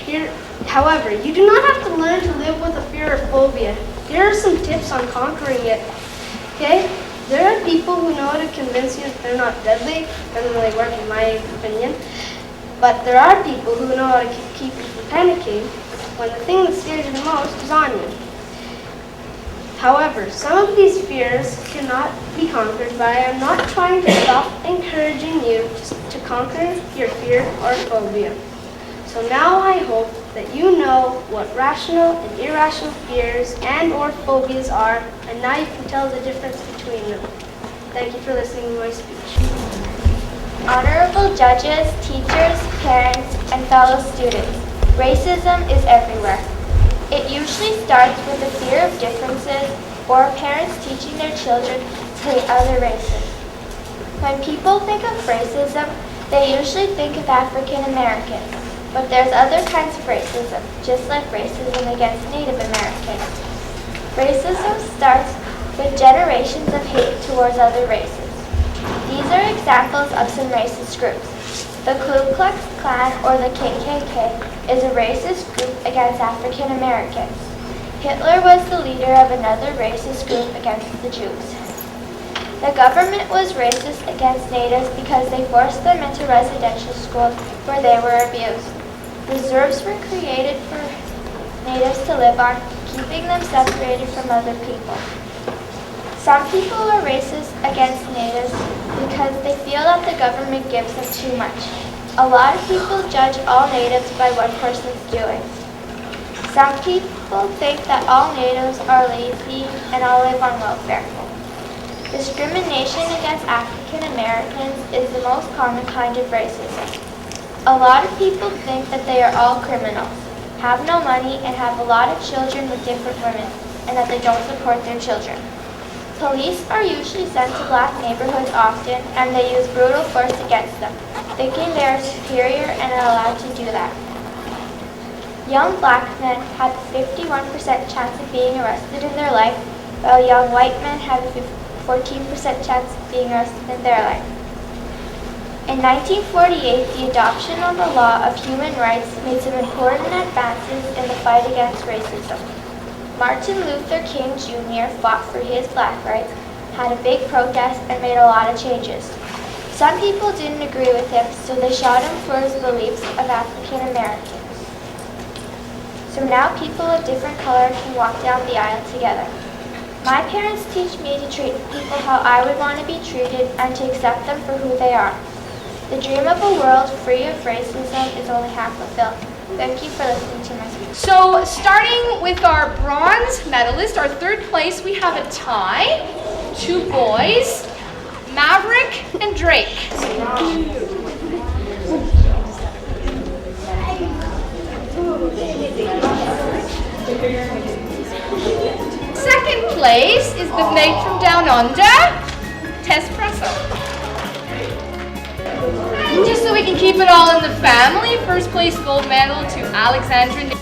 B: Here, however, you do not have to learn to live with a fear or phobia. Here are some tips on conquering it. Okay? There are people who know how to convince you that they're not deadly. Doesn't really work in my opinion. But there are people who know how to keep you from panicking when the thing that scares you the most is on you. However, some of these fears cannot be conquered, but I am not trying to stop encouraging you to conquer your fear or phobia. So now I hope that you know what rational and irrational fears and or phobias are, and now you can tell the difference between them. Thank you for listening to my speech.
G: Honorable judges, teachers, parents, and fellow students, racism is everywhere. It usually starts with a fear of differences or parents teaching their children to hate other races. When people think of racism, they usually think of African Americans, but there's other kinds of racism, just like racism against Native Americans. Racism starts with generations of hate towards other races. These are examples of some racist groups. The Ku Klux Klan, or the KKK, is a racist group against African Americans. Hitler was the leader of another racist group against the Jews. The government was racist against natives because they forced them into residential schools where they were abused. Reserves were created for natives to live on, keeping them separated from other people. Some people are racist against natives because they feel that the government gives them too much. A lot of people judge all natives by what person's doing. Some people think that all natives are lazy and all live on welfare. Discrimination against African Americans is the most common kind of racism. A lot of people think that they are all criminals, have no money, and have a lot of children with different women, and that they don't support their children. Police are usually sent to black neighborhoods often, and they use brutal force against them, thinking they are superior and are allowed to do that. Young black men have a 51% chance of being arrested in their life, while young white men have a 14% chance of being arrested in their life. In 1948, the adoption of the Law of Human Rights made some important advances in the fight against racism. Martin Luther King Jr. fought for his black rights, had a big protest, and made a lot of changes. Some people didn't agree with him, so they shot him for his beliefs of African Americans. So now people of different color can walk down the aisle together. My parents teach me to treat people how I would want to be treated and to accept them for who they are. The dream of a world free of racism is only half fulfilled. Thank you for listening to my speech.
H: So starting with our bronze medalist, our third place, we have a tie. 2 boys, Maverick and Drake. Second place is the maid from Down Under, Tess Presso. And just so we can keep it all in the family, first place gold medal to Alexandra.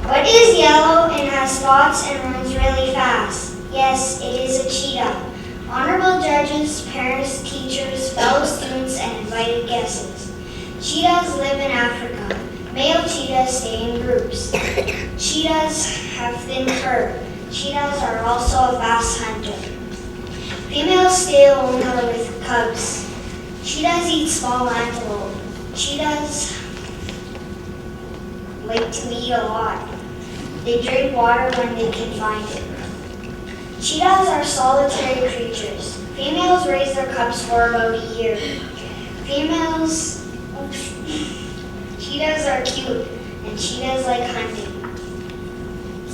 A: What is yellow and has spots and runs really fast? Yes, it is a cheetah. Honorable judges, parents, teachers, fellow students, and invited guests. Cheetahs live in Africa. Male cheetahs stay in groups. Cheetahs have thin fur. Cheetahs are also a fast hunter. Females stay alone or with cubs. Cheetahs eat small antelope. Cheetahs like to eat a lot. They drink water when they can find it. Cheetahs are solitary creatures. Females raise their cubs for about a year. Cheetahs are cute, and cheetahs like hunting.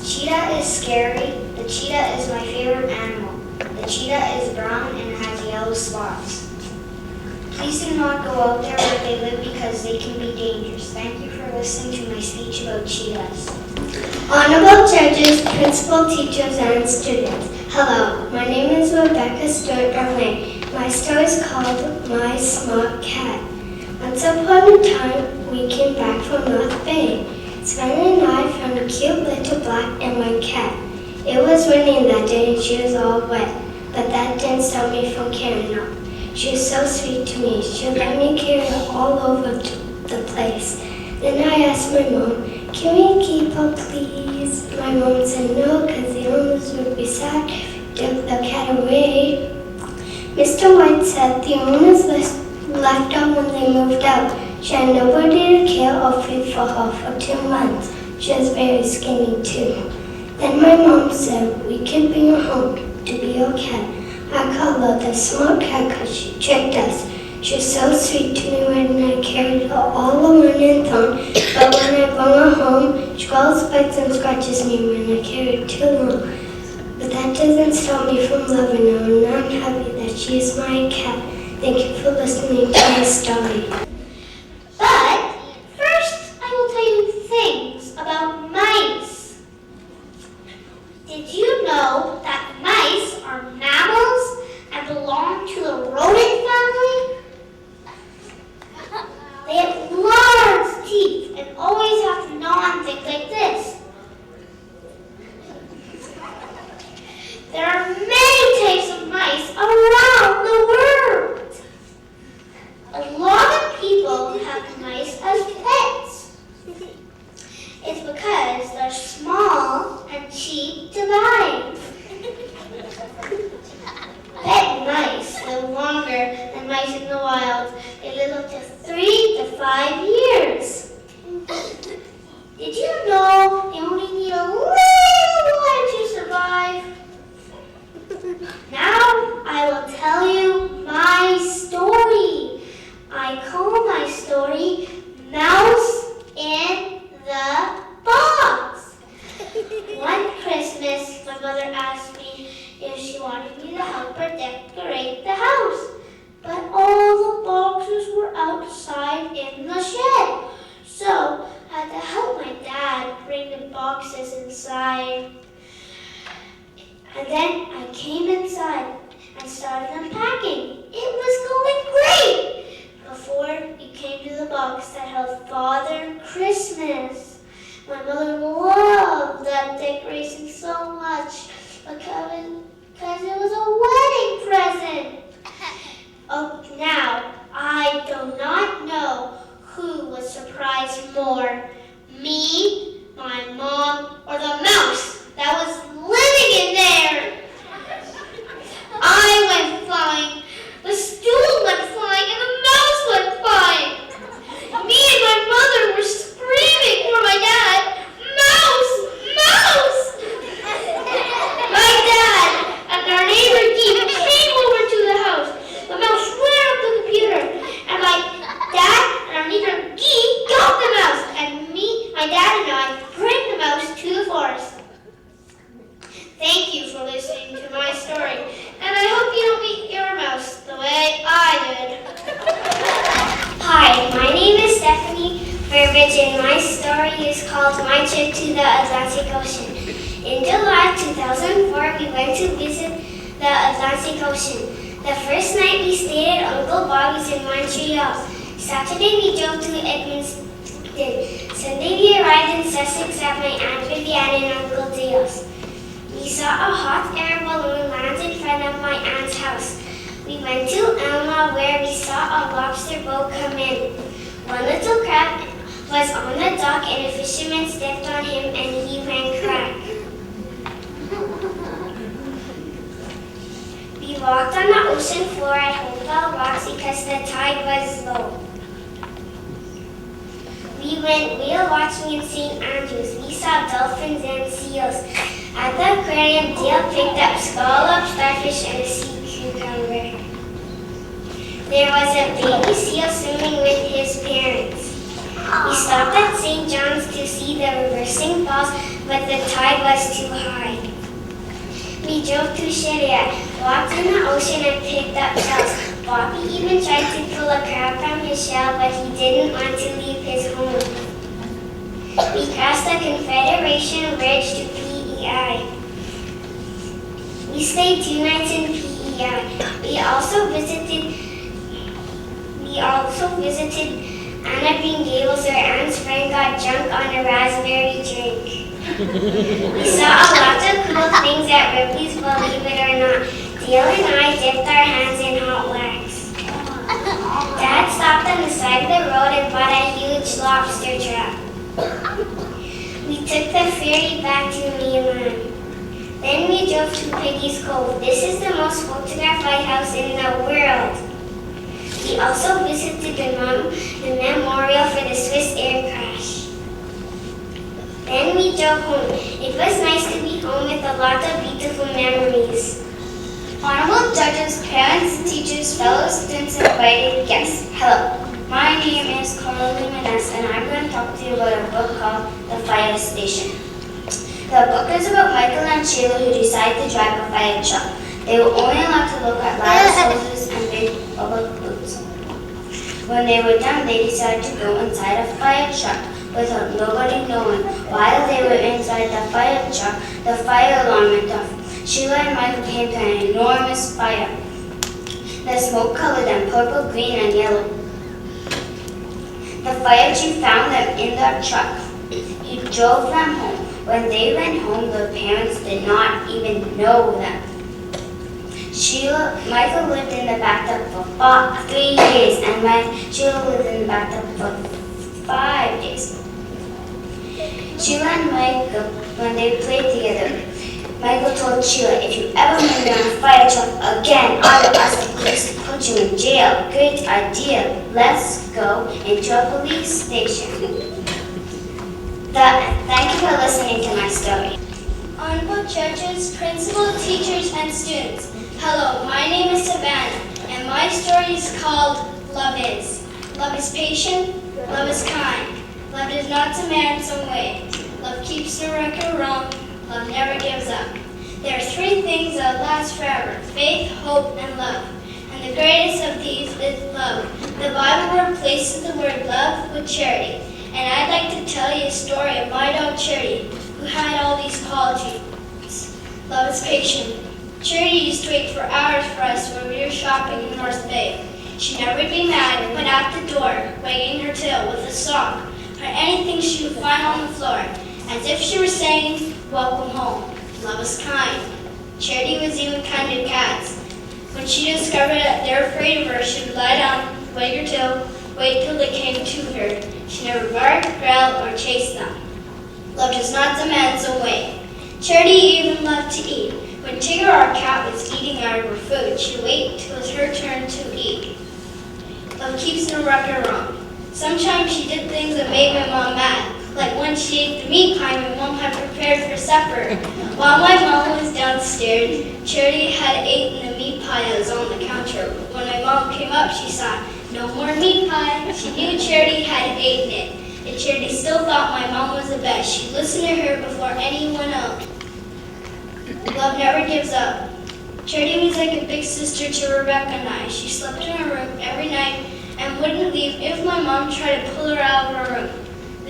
A: Cheetah is scary. The cheetah is my favorite animal. The cheetah is brown and has yellow spots. Please do not go out there where they live because they can be dangerous. Thank you for listening to my speech about cheetahs. Honorable judges, principal, teachers, and students. Hello, my name is Rebecca Stewart Garlane. My story is called My Smart Cat. Once upon a time, we came back from North Bay. Sven and I found a cute little black and white cat. It was raining that day and she was all wet, but that didn't stop me from caring her. She was so sweet to me. She let me carry her all over the place. Then I asked my mom, "Can we keep her, please?" My mom said no, because the owners would be sad if we took the cat away. Mr. White said the owners left her when they moved out. She had nobody to care or feed for her for 2 months. She was very skinny too. Then my mom said we could bring her home to be our cat. I call her the smart cat because she tricked us. She was so sweet to me when I carried her all around in town, but when I bring her home, she always bites and scratches me when I carry her too long. But that doesn't stop me from loving her, and I'm happy that she is my cat. Thank you for listening to my story. But first, I will tell you things about mice. Did you know that mice are mammals and belong to the rodent family? They have large teeth and always have to gnaw on things like this. There are many types of mice around the world. A lot of people have mice as pets. It's because they're small and cheap to buy. Pet mice live longer than mice in the wild. They live up to 3 to 5 years. Did you know they only need a little while to survive? Now I will tell you my story. Burbage, and my story is called My Trip to the Atlantic Ocean. In July 2004, we went to visit the Atlantic Ocean. The first night we stayed at Uncle Bobby's in Montreal. Saturday we drove to Edmonton. Sunday we arrived in Sussex at my Aunt Vivian and Uncle Dale's. We saw a hot air balloon land in front of my aunt's house. We went to Elma where we saw a lobster boat come in. One little crab was on the dock and a fisherman stepped on him and he went crack. We walked on the ocean floor at Hotel Rocks because the tide was low. We went whale watching in St. Andrews. We saw dolphins and seals. At the aquarium, Dale picked up scallop, starfish, and a sea cucumber. There was a baby seal swimming with his parents. We stopped at St. John's to see the reversing falls, but the tide was too high. We drove to Sharia, walked in the ocean and picked up shells. Bobby even tried to pull a crab from his shell, but he didn't want to leave his home. We crossed the Confederation Bridge to PEI. We stayed 2 nights in PEI. We also visited Anna Green Gables where Anne's friend got drunk on a raspberry drink. We saw a lot of cool things at Ripley's, believe it or not. Dale and I dipped our hands in hot wax. Dad stopped on the side of the road and bought a huge lobster trap. We took the ferry back to mainland. Then we drove to Piggy's Cove. This is the most photographed lighthouse in the world. We also visited the memorial for the Swiss air crash. Then we drove home. It was nice to be home with a lot of beautiful memories.
B: Honorable judges, parents, teachers, fellow students, and invited guests. Hello, my name is Coralie Menes, and I'm going to talk to you about a book called The Fire Station. The book is about Michael and Sheila who decide to drive a fire truck. They were only allowed to look at ladder hoses and big bubble boots. When they were done, they decided to go inside a fire truck without nobody knowing. While they were inside the fire truck, the fire alarm went off. Sheila and Michael came to an enormous fire. The smoke colored them purple, green, and yellow. The fire chief found them in the truck. He drove them home. When they went home, their parents did not even know them. Michael lived in the bathtub for 3 days, and Sheila lived in the bathtub for 5 days. Sheila and Michael, when they played together, Michael told Sheila, if you ever move me on a fire truck again, I will ask the police to put you in jail. Great idea. Let's go into a police station. Thank you for listening to my story.
A: Honorable judges, principal, teachers, and students. Hello, my name is Savannah, and my story is called Love Is. Love is patient, love is kind. Love does not demand some way. Love keeps no record wrong. Love never gives up. There are 3 things that last forever: faith, hope, and love. And the greatest of these is love. The Bible replaces the word love with charity. And I'd like to tell you a story of my dog Charity, who had all these qualities. Love is patient. Charity used to wait for hours for us when we were shopping in North Bay. She'd never be mad, but at the door, wagging her tail with a sock, or anything she would find on the floor, as if she were saying, welcome home. Love is kind. Charity was even kind to cats. When she discovered that they were afraid of her, she would lie down, wag her tail, wait till they came to her. She never barked, growled, or chased them. Love does not demand some way. Charity even loved to eat. When Tigger, our cat, was eating out of her food, she'd wait till it was her turn to eat. Love keeps no record wrong. Sometimes she did things that made my mom mad, like when she ate the meat pie my mom had prepared for supper. While my mom was downstairs, Charity had eaten the meat pie that was on the counter. When my mom came up, she saw no more meat pie. She knew Charity had eaten it, and Charity still thought my mom was the best. She listened to her before anyone else. Love never gives up. Charity was like a big sister to Rebecca and I. She slept in her room every night and wouldn't leave if my mom tried to pull her out of her room.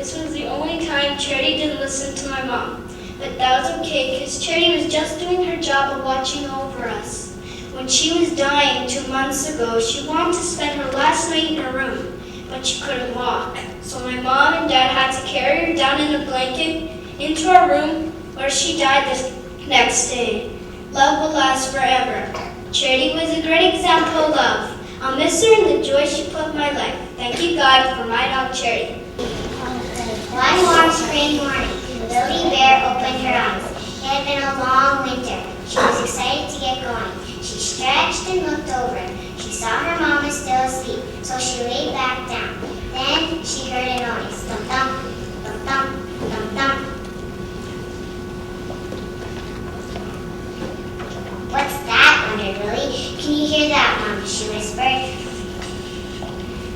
I: This was the only time Charity didn't listen to my mom. But that was okay, because Charity was just doing her job of watching over us. When she was dying 2 months ago, she wanted to spend her last night in her room, but she couldn't walk. So my mom and dad had to carry her down in a blanket into our room where she died the next day. Love will last forever. Charity was a great example of love. I'll miss her and the joy she put in my life. Thank you, God, for my dog, Charity.
A: One warm spring morning, Lily Bear opened her eyes. It had been a long winter. She was excited to get going. She stretched and looked over. She saw her mom was still asleep, so she laid back down. Then she heard a noise. Thump, thump, thump, thump, thump. What's that? Wondered Lily. Can you hear that, Mom? She whispered.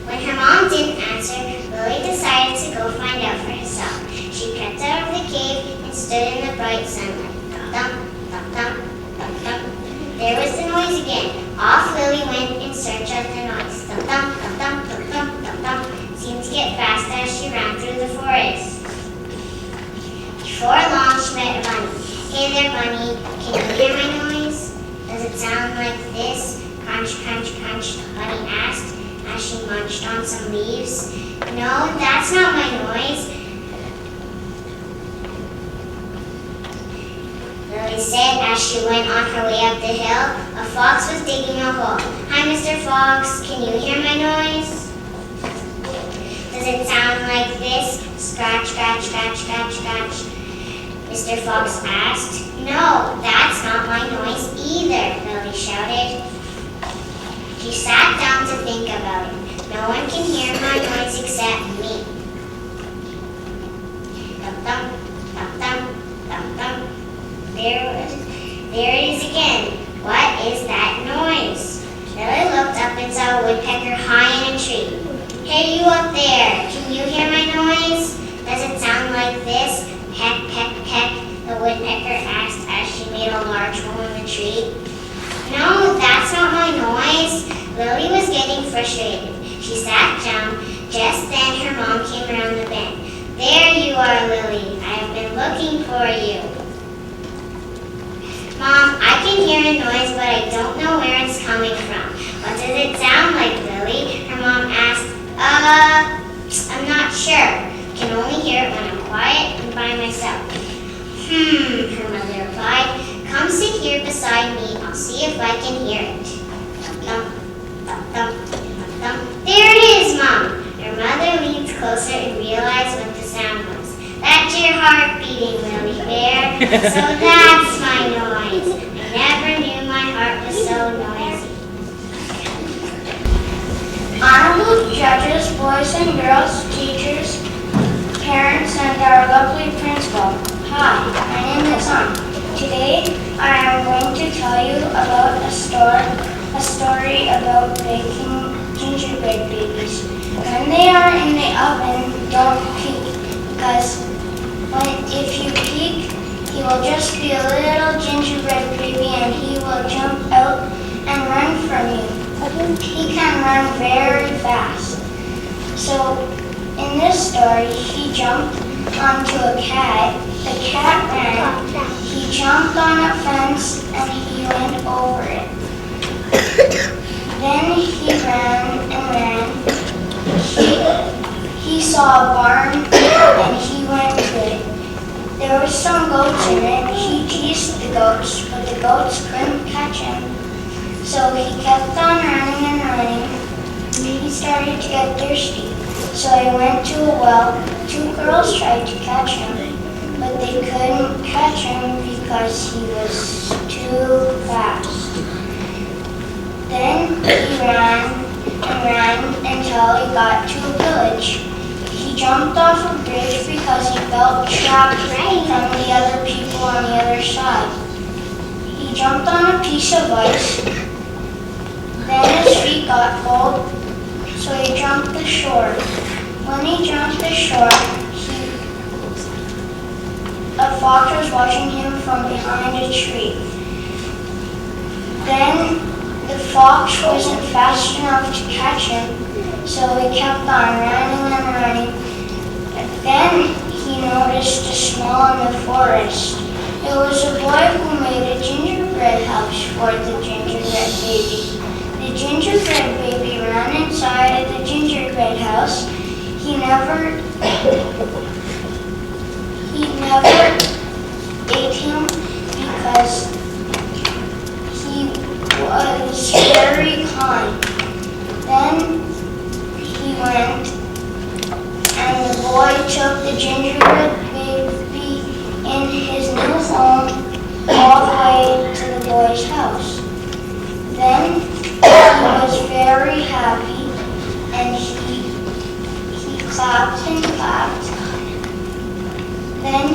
A: When her mom didn't answer, Lily decided to go find out for herself. She crept out of the cave and stood in the bright sunlight. Thump, thump, thump, thump, thump. There was the noise again. Off Lily went in search of the noise. Thump, thump, thump, thump, thump, thump, thump, thump. Seemed to get faster as she ran through the forest. Before long, she met a bunny. Hey there, bunny. Can you hear my noise? Does it sound like this? Crunch, crunch, crunch, the bunny asked as she munched on some leaves. No, that's not my noise, Lily said as she went on her way up the hill. A fox was digging a hole. Hi, Mr. Fox. Can you hear my noise? Does it sound like this? Scratch, scratch, scratch, scratch, scratch. Mr. Fox asked. No, that's not my noise either, Lily shouted. She sat down to think about it. No one can hear my noise except me. Thump, thump, thump, thump, thump, thump. There it is again. What is that noise? Lily looked up and saw a woodpecker high in a tree. Hey, you up there, can you hear my noise? Does it sound like this? Peck, peck, peck, the woodpecker asked as she made a large hole in the tree. No, that's not my noise. Lily was getting frustrated. She sat down. Just then her mom came around the bend. There you are, Lily. I have been looking for you. Mom, I can hear a noise, but I don't know where it's coming from. What does it sound like, Lily? Her mom asked. I'm not sure. Can only hear it when I'm quiet and by myself. Her mother replied. Come sit here beside me. I'll see if I can hear it. Thump, thump, thump, thump, thump, thump. There it is, Mom. Her mother leaned closer and realized what the sound was. That's your heart beating, Lily Bear. So that's my noise. I never knew my heart was so noisy.
B: Honorable judges, boys and girls, teachers, parents, and our lovely principal. Hi, my name is Ann. Today I am going to tell you about a story about baking gingerbread babies. When they are in the oven, don't peek, because if you peek, he will just be a little gingerbread baby and he will jump out and run from you. He can run very fast. So in this story, he jumped onto a cat. The cat ran. He jumped on a fence and he went over it. Then he ran and ran. He saw a barn and he went to it. There were some goats in it. He teased the goats, but the goats couldn't catch him. So he kept on running and running. He started to get thirsty. So he went to a well. 2 girls tried to catch him, but they couldn't catch him because he was too fast. Then he ran and ran until he got to a village. He jumped off a bridge because he felt trapped from the other people on the other side. He jumped on a piece of ice. Then his feet got cold, so he jumped ashore. When he jumped ashore, a fox was watching him from behind a tree. Then the fox wasn't fast enough to catch him, so he kept on running and running
I: Then he noticed a smell in the forest. It was a boy who made a gingerbread house for the gingerbread baby. The gingerbread baby ran inside of the gingerbread house. He never ate him because he was very kind. Then he went and the boy took the gingerbread baby in his new home all the way to the boy's house. Then he was very happy and he clapped and clapped. Then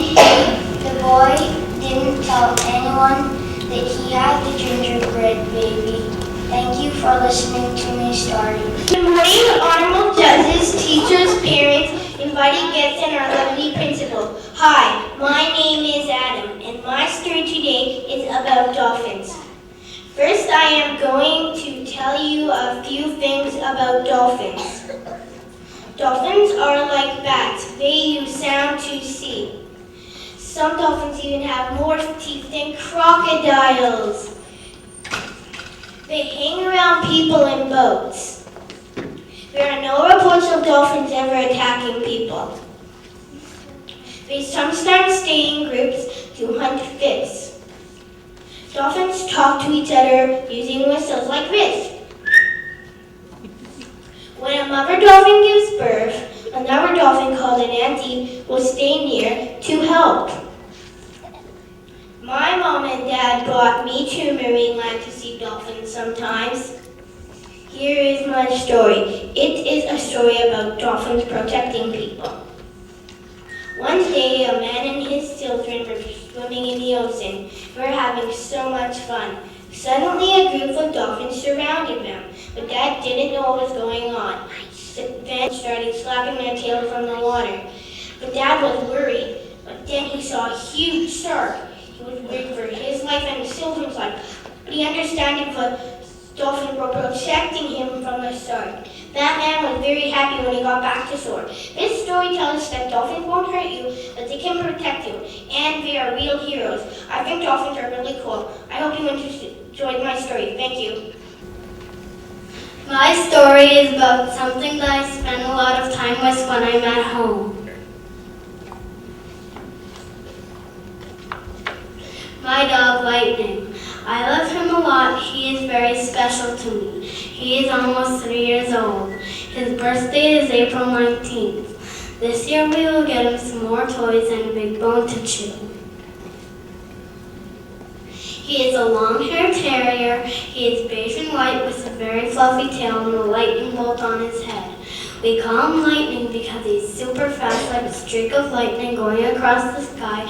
I: the boy didn't tell anyone that he had the gingerbread baby. Thank you for listening to my story. Good morning, honorable judges, teachers, parents, invited guests, and our lovely principal. Hi, my name is Adam, and my story today is about dolphins. First, I am going to tell you a few things about dolphins. Dolphins are like bats. They use sound to see. Some dolphins even have more teeth than crocodiles. They hang around people in boats. There are no reports of dolphins ever attacking people. They sometimes stay in groups to hunt fish. Dolphins talk to each other using whistles like this. When a mother dolphin gives birth, another dolphin called an auntie will stay near to help. My mom and dad brought me to Marineland to see dolphins sometimes. Here is my story. It is a story about dolphins protecting people. One day, a man and his children were swimming in the ocean. They were having so much fun. Suddenly, a group of dolphins surrounded them, but Dad didn't know what was going on. Then started slapping their tail from the water. But Dad was worried, but then he saw a huge shark. He was worried for his life and his children's life, but he understood if the dolphins were protecting him from the shark. That man was very happy when he got back to shore. This story tells us that dolphins won't hurt you, but they can protect you, and they are real heroes. I think dolphins are really cool. I hope you enjoyed my story. Thank you.
J: My story is about something that I spend a lot of time with when I'm at home. My dog, Lightning. I love him a lot. He is very special to me. He is almost 3 years old. His birthday is April 19th. This year we will get him some more toys and a big bone to chew. He is a long-haired terrier. He is beige and white with a very fluffy tail and a lightning bolt on his head. We call him Lightning because he's super fast, like a streak of lightning going across the sky,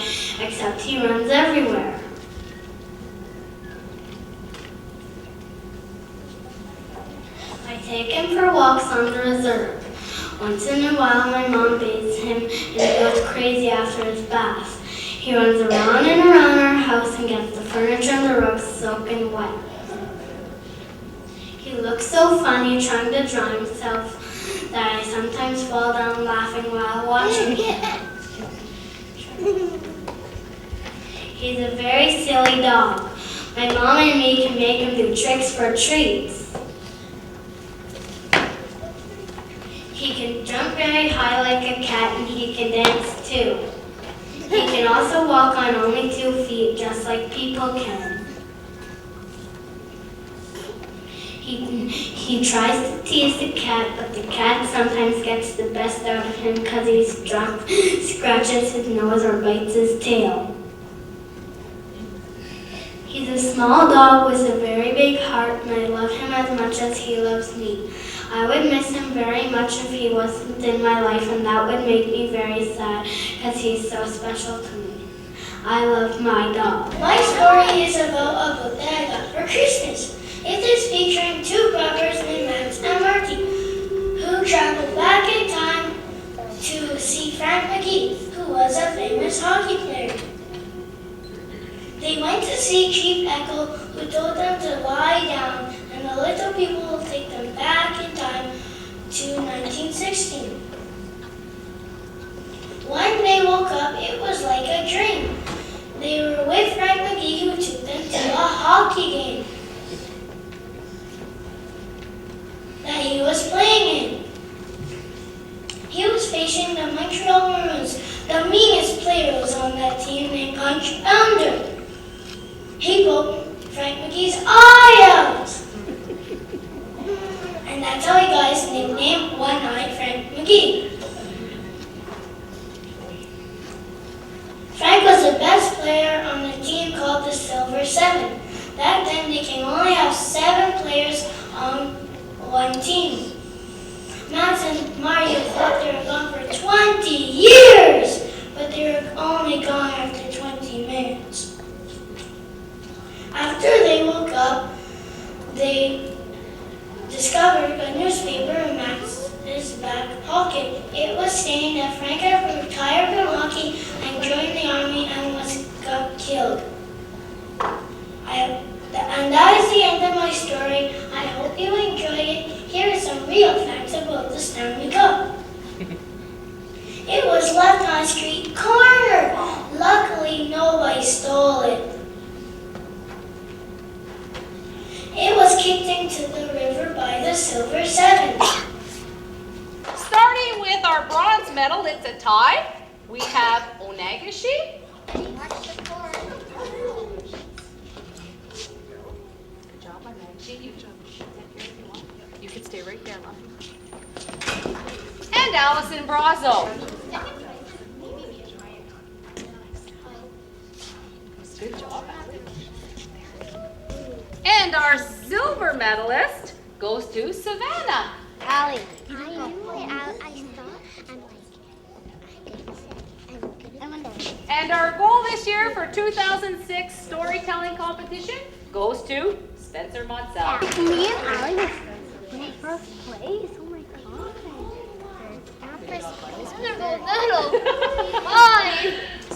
J: except he runs everywhere. I take him for walks on the reserve. Once in a while, my mom bathes him and he goes crazy after his bath. He runs around and around our house and gets the furniture and the rugs soaking wet. He looks so funny trying to dry himself that I sometimes fall down laughing while watching him. He's a very silly dog. My mom and me can make him do tricks for treats. He can jump very high like a cat and he can dance too. He can also walk on only 2 feet just like people can. He tries to tease the cat, but the cat sometimes gets the best out of him because he's drunk, scratches his nose or bites his tail. He's a small dog with a very big heart and I love him as much as he loves me. I would miss him very much if he wasn't in my life and that would make me very sad because he's so special to me. I love my dog.
I: My story is about a book that I got for Christmas. It is featuring 2 brothers named Max and Marty who traveled back in time to see Frank McGee, who was a famous hockey player. They went to see Chief Echo, who told them to lie down, and the little people will take them back in time to 1916. team, the Montreal Maroons. The meanest player was on that team named Punch Pounder. He poked Frank McGee's eye out. And that's how he got his nickname, One-Eyed Frank McGee. Frank was the best player on the team called the Silver Seven. Back then, they can only have 7 players on one team. Max and Mario thought they were gone for 20 years, but they were only gone after 20 minutes. After they woke up, they discovered a newspaper in Max's back pocket. It was saying that Frank had retired from hockey and joined the army and got killed. And that is the end of my story. I hope you enjoy it. Here are some real facts about the Stanley Cup. It was left on a street corner. Luckily, nobody stole it. It was kicked into the river by the Silver Seven.
H: Starting with our bronze medal, it's a tie. We have Onagashi. Good job, Onagashi. You can stay right there, love. And Allison Brazo. Good job, Allison. And our silver medalist goes to Savannah.
A: Allie.
H: And our goal this year for 2006 storytelling competition goes to Spencer Monsell.
A: Me and Allie were first place. Oh my god. First place.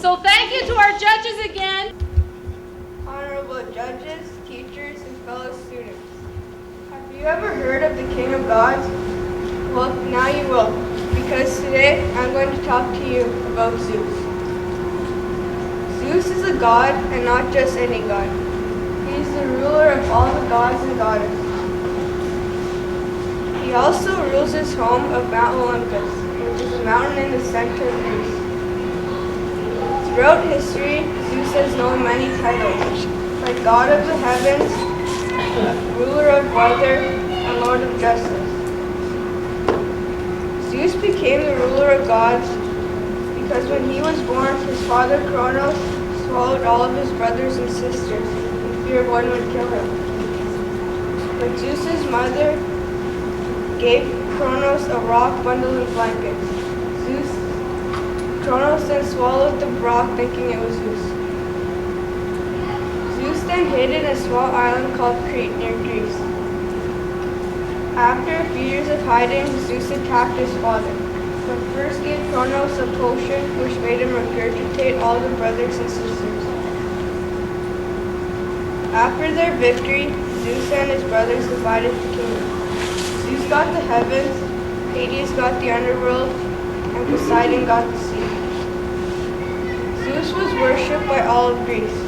H: So thank you to our judges again.
B: Honorable judges, teachers, and fellow students. Have you ever heard of the King of Gods? Well, now you will, because today I'm going to talk to you about Zeus. Zeus is a god, and not just any god. He is the ruler of all the gods and goddesses. He also rules his home of Mount Olympus, which is a mountain in the center of Greece. Throughout history, Zeus has known many titles, like God of the heavens, ruler of weather, and Lord of justice. Zeus became the ruler of gods because when he was born, his father Kronos swallowed all of his brothers and sisters in fear one would kill him. But Zeus's mother gave Kronos a rock bundled in blankets. Kronos then swallowed the rock thinking it was Zeus. Zeus then hid in a small island called Crete near Greece. After a few years of hiding, Zeus attacked his father, but first gave Kronos a potion which made him regurgitate all the brothers and sisters. After their victory, Zeus and his brothers divided the kingdom. Zeus got the heavens, Hades got the underworld, and Poseidon got the sea. Zeus was worshipped by all of Greece.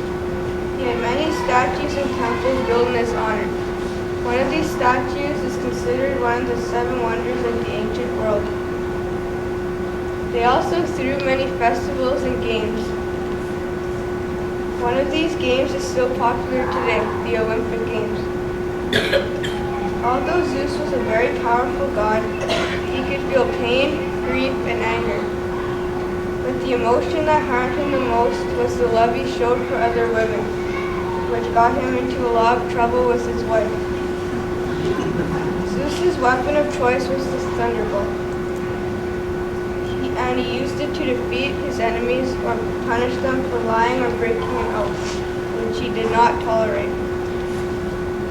B: He had many statues and temples built in his honor. One of these statues is considered one of the 7 wonders of the ancient world. They also threw many festivals and games. One of these games is still popular today, the Olympic Games. Although Zeus was a very powerful god, he could feel pain, grief, and anger. But the emotion that harmed him the most was the love he showed for other women, which got him into a lot of trouble with his wife. Zeus's weapon of choice was the thunderbolt, and he used it to defeat his enemies or punish them for lying or breaking an oath, which he did not tolerate.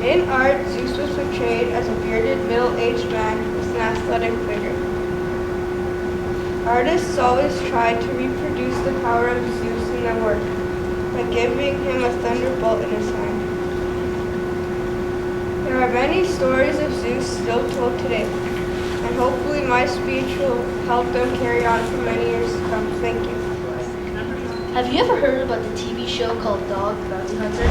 B: In art, Zeus was portrayed as a bearded, middle-aged man with an athletic figure. Artists always tried to reproduce the power of Zeus in their work by giving him a thunderbolt in his hand. There are many stories of Zeus still told today, and hopefully my speech will help them carry on for many years to come. Thank you.
K: Have you ever heard about the TV show called Dog Bounty Hunter?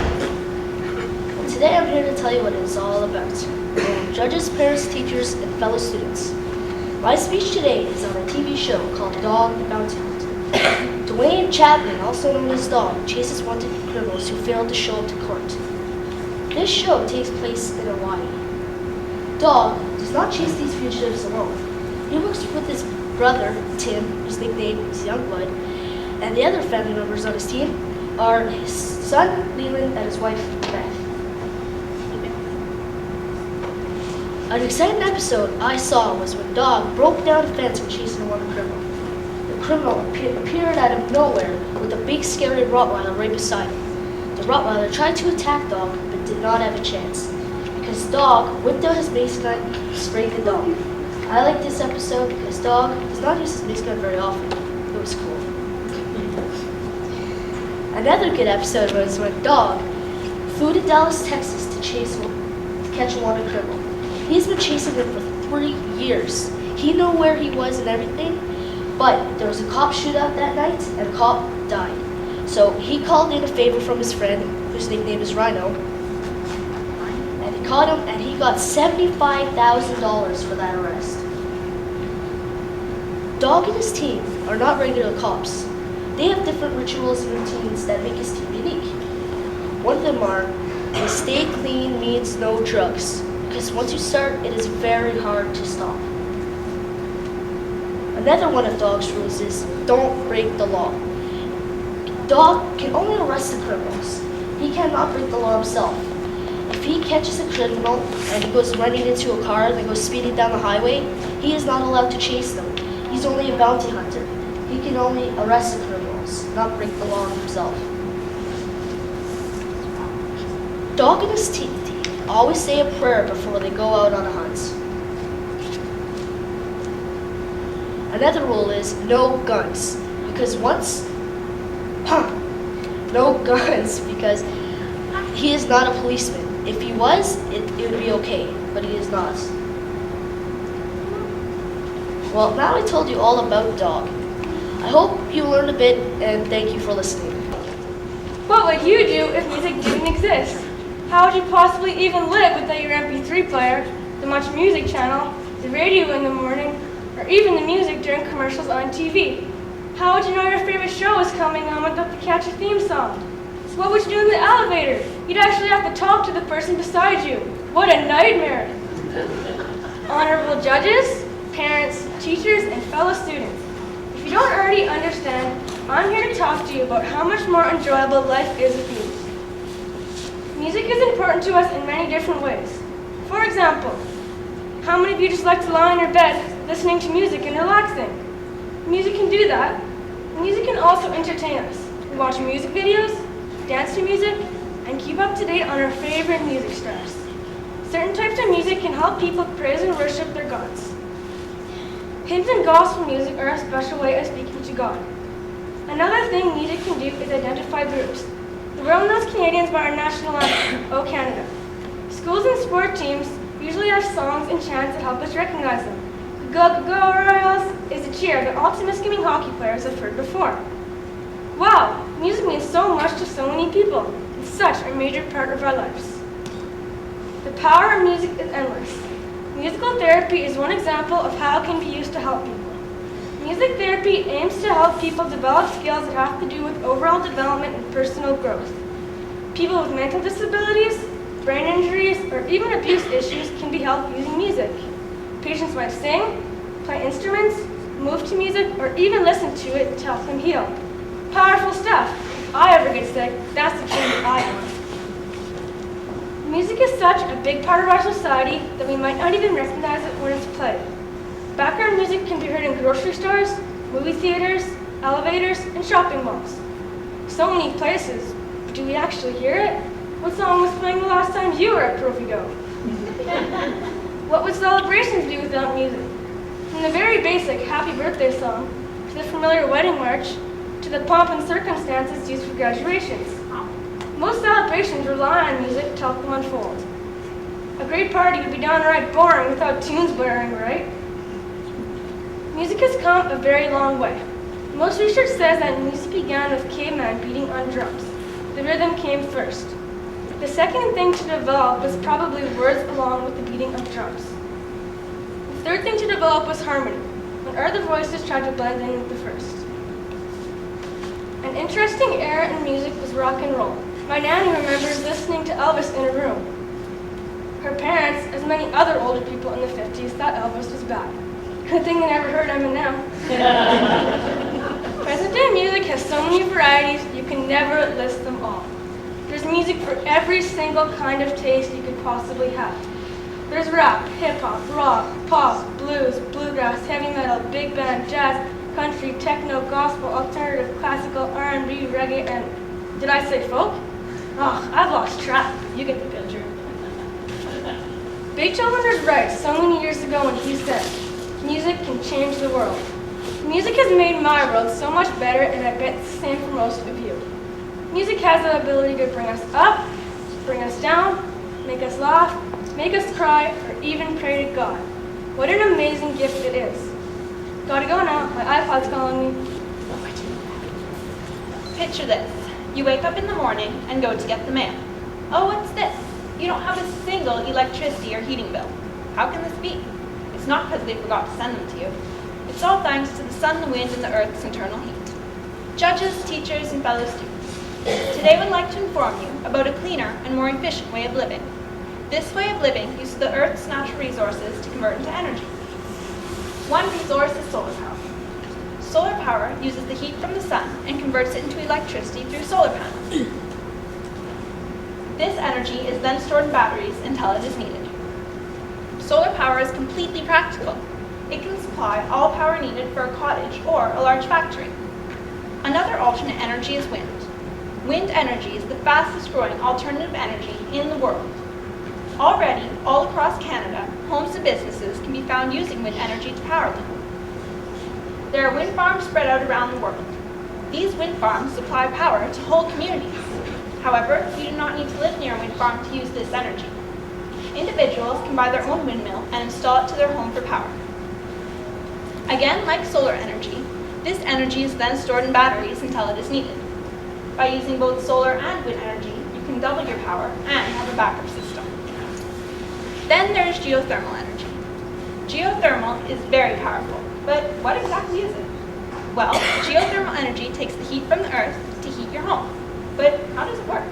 K: Well, today I'm here to tell you what it is all about. Judges, parents, teachers, and fellow students. My speech today is on a TV show called Dog the Bounty Hunter. Dwayne Chapman, also known as Dog, chases wanted criminals who failed to show up to court. This show takes place in Hawaii. Dog does not chase these fugitives alone. He works with his brother, Tim, whose nickname is Youngblood, and the other family members on his team are his son, Leland, and his wife, Beth. An exciting episode I saw was when Dog broke down a fence when chasing a wanted criminal. The criminal appeared out of nowhere with a big scary Rottweiler right beside him. The Rottweiler tried to attack Dog but did not have a chance because Dog whipped out his mace gun and sprayed the dog. I like this episode because Dog does not use his mace gun very often. It was cool. Another good episode was when Dog flew to Dallas, Texas to catch a wanted criminal. He's been chasing him for 3 years. He knew where he was and everything, but there was a cop shootout that night and a cop died. So he called in a favor from his friend, whose nickname is Rhino, and he caught him and he got $75,000 for that arrest. Dog and his team are not regular cops. They have different rituals and routines that make his team unique. One of them are, stay clean means no drugs. Because once you start, it is very hard to stop. Another one of Dog's rules is don't break the law. Dog can only arrest the criminals. He cannot break the law himself. If he catches a criminal and he goes running into a car and they go speeding down the highway, he is not allowed to chase them. He's only a bounty hunter. He can only arrest the criminals, not break the law himself. Dog and his team always say a prayer before they go out on a hunt. Another rule is no guns, because no guns, because he is not a policeman. If he was, it would be okay, but he is not. Well, now I told you all about Dog. I hope you learned a bit, and thank you for listening.
F: What would you do if music didn't exist? How would you possibly even live without your MP3 player, the Much Music channel, the radio in the morning, or even the music during commercials on TV? How would you know your favorite show was coming on without the catchy theme song? What would you do in the elevator? You'd actually have to talk to the person beside you. What a nightmare! Honorable judges, parents, teachers, and fellow students, if you don't already understand, I'm here to talk to you about how much more enjoyable life is with music. Music is important to us in many different ways. For example, how many of you just like to lie in your bed listening to music and relaxing? Music can do that. Music can also entertain us. We watch music videos, dance to music, and keep up to date on our favorite music stars. Certain types of music can help people praise and worship their gods. Hymns and gospel music are a special way of speaking to God. Another thing music can do is identify groups. The world knows Canadians by our national anthem, O Canada. Schools and sport teams usually have songs and chants that help us recognize them. Go, go, go, Royals is a cheer that all Timiskaming hockey players have heard before. Wow, music means so much to so many people. It's such a major part of our lives. The power of music is endless. Musical therapy is one example of how it can be used to help people. Music therapy aims to help people develop skills that have to do with overall development and personal growth. People with mental disabilities, brain injuries, or even abuse issues can be helped using music. Patients might sing, play instruments, move to music, or even listen to it to help them heal. Powerful stuff. If I ever get sick, that's the change that I want. Music is such a big part of our society that we might not even recognize it when it's played. Background music can be heard in grocery stores, movie theaters, elevators, and shopping malls. So many places, but do we actually hear it? What song was playing the last time you were at Trophy Go? What would celebrations do without music? From the very basic happy birthday song, to the familiar wedding march, to the pomp and circumstances used for graduations. Most celebrations rely on music to help them unfold. A great party would be downright boring without tunes blaring, right? Music has come a very long way. Most research says that music began with cavemen beating on drums. The rhythm came first. The second thing to develop was probably words along with the beating of drums. third thing to develop was harmony, when other voices tried to blend in with the first. An interesting era in music was rock and roll. My nanny remembers listening to Elvis in a room. Her parents, as many other older people in the 50s, thought Elvis was bad. Good thing they never heard Eminem. Present-day music has so many varieties, you can never list them all. There's music for every single kind of taste you could possibly have. There's rap, hip-hop, rock, pop, blues, bluegrass, heavy metal, big band, jazz, country, techno, gospel, alternative, classical, R&B, reggae, and did I say folk? Oh, I've lost track. You get the picture. Beethoven was right so many years ago when he said, music can change the world. Music has made my world so much better, and I bet it's the same for most of you. Music has the ability to bring us up, bring us down, make us laugh, make us cry, or even pray to God. What an amazing gift it is. Gotta go now, my iPod's calling me.
L: Picture this. You wake up in the morning and go to get the mail. Oh, what's this? You don't have a single electricity or heating bill. How can this be? It's not because they forgot to send them to you. It's all thanks to the sun, the wind, and the earth's internal heat. Judges, teachers, and fellow students, today I would like to inform you about a cleaner and more efficient way of living. This way of living uses the earth's natural resources to convert into energy. One resource is solar power. Solar power uses the heat from the sun and converts it into electricity through solar panels. This energy is then stored in batteries until it is needed. Solar power is completely practical. It can supply all power needed for a cottage or a large factory. Another alternate energy is wind. Wind energy is the fastest growing alternative energy in the world. Already, all across Canada, homes and businesses can be found using wind energy to power them. There are wind farms spread out around the world. These wind farms supply power to whole communities. However, you do not need to live near a wind farm to use this energy. Individuals can buy their own windmill and install it to their home for power. Again, like solar energy, this energy is then stored in batteries until it is needed. By using both solar and wind energy, you can double your power and have a backup system. Then there is geothermal energy. Geothermal is very powerful, but what exactly is it? Well, geothermal energy takes the heat from the earth to heat your home. But how does it work?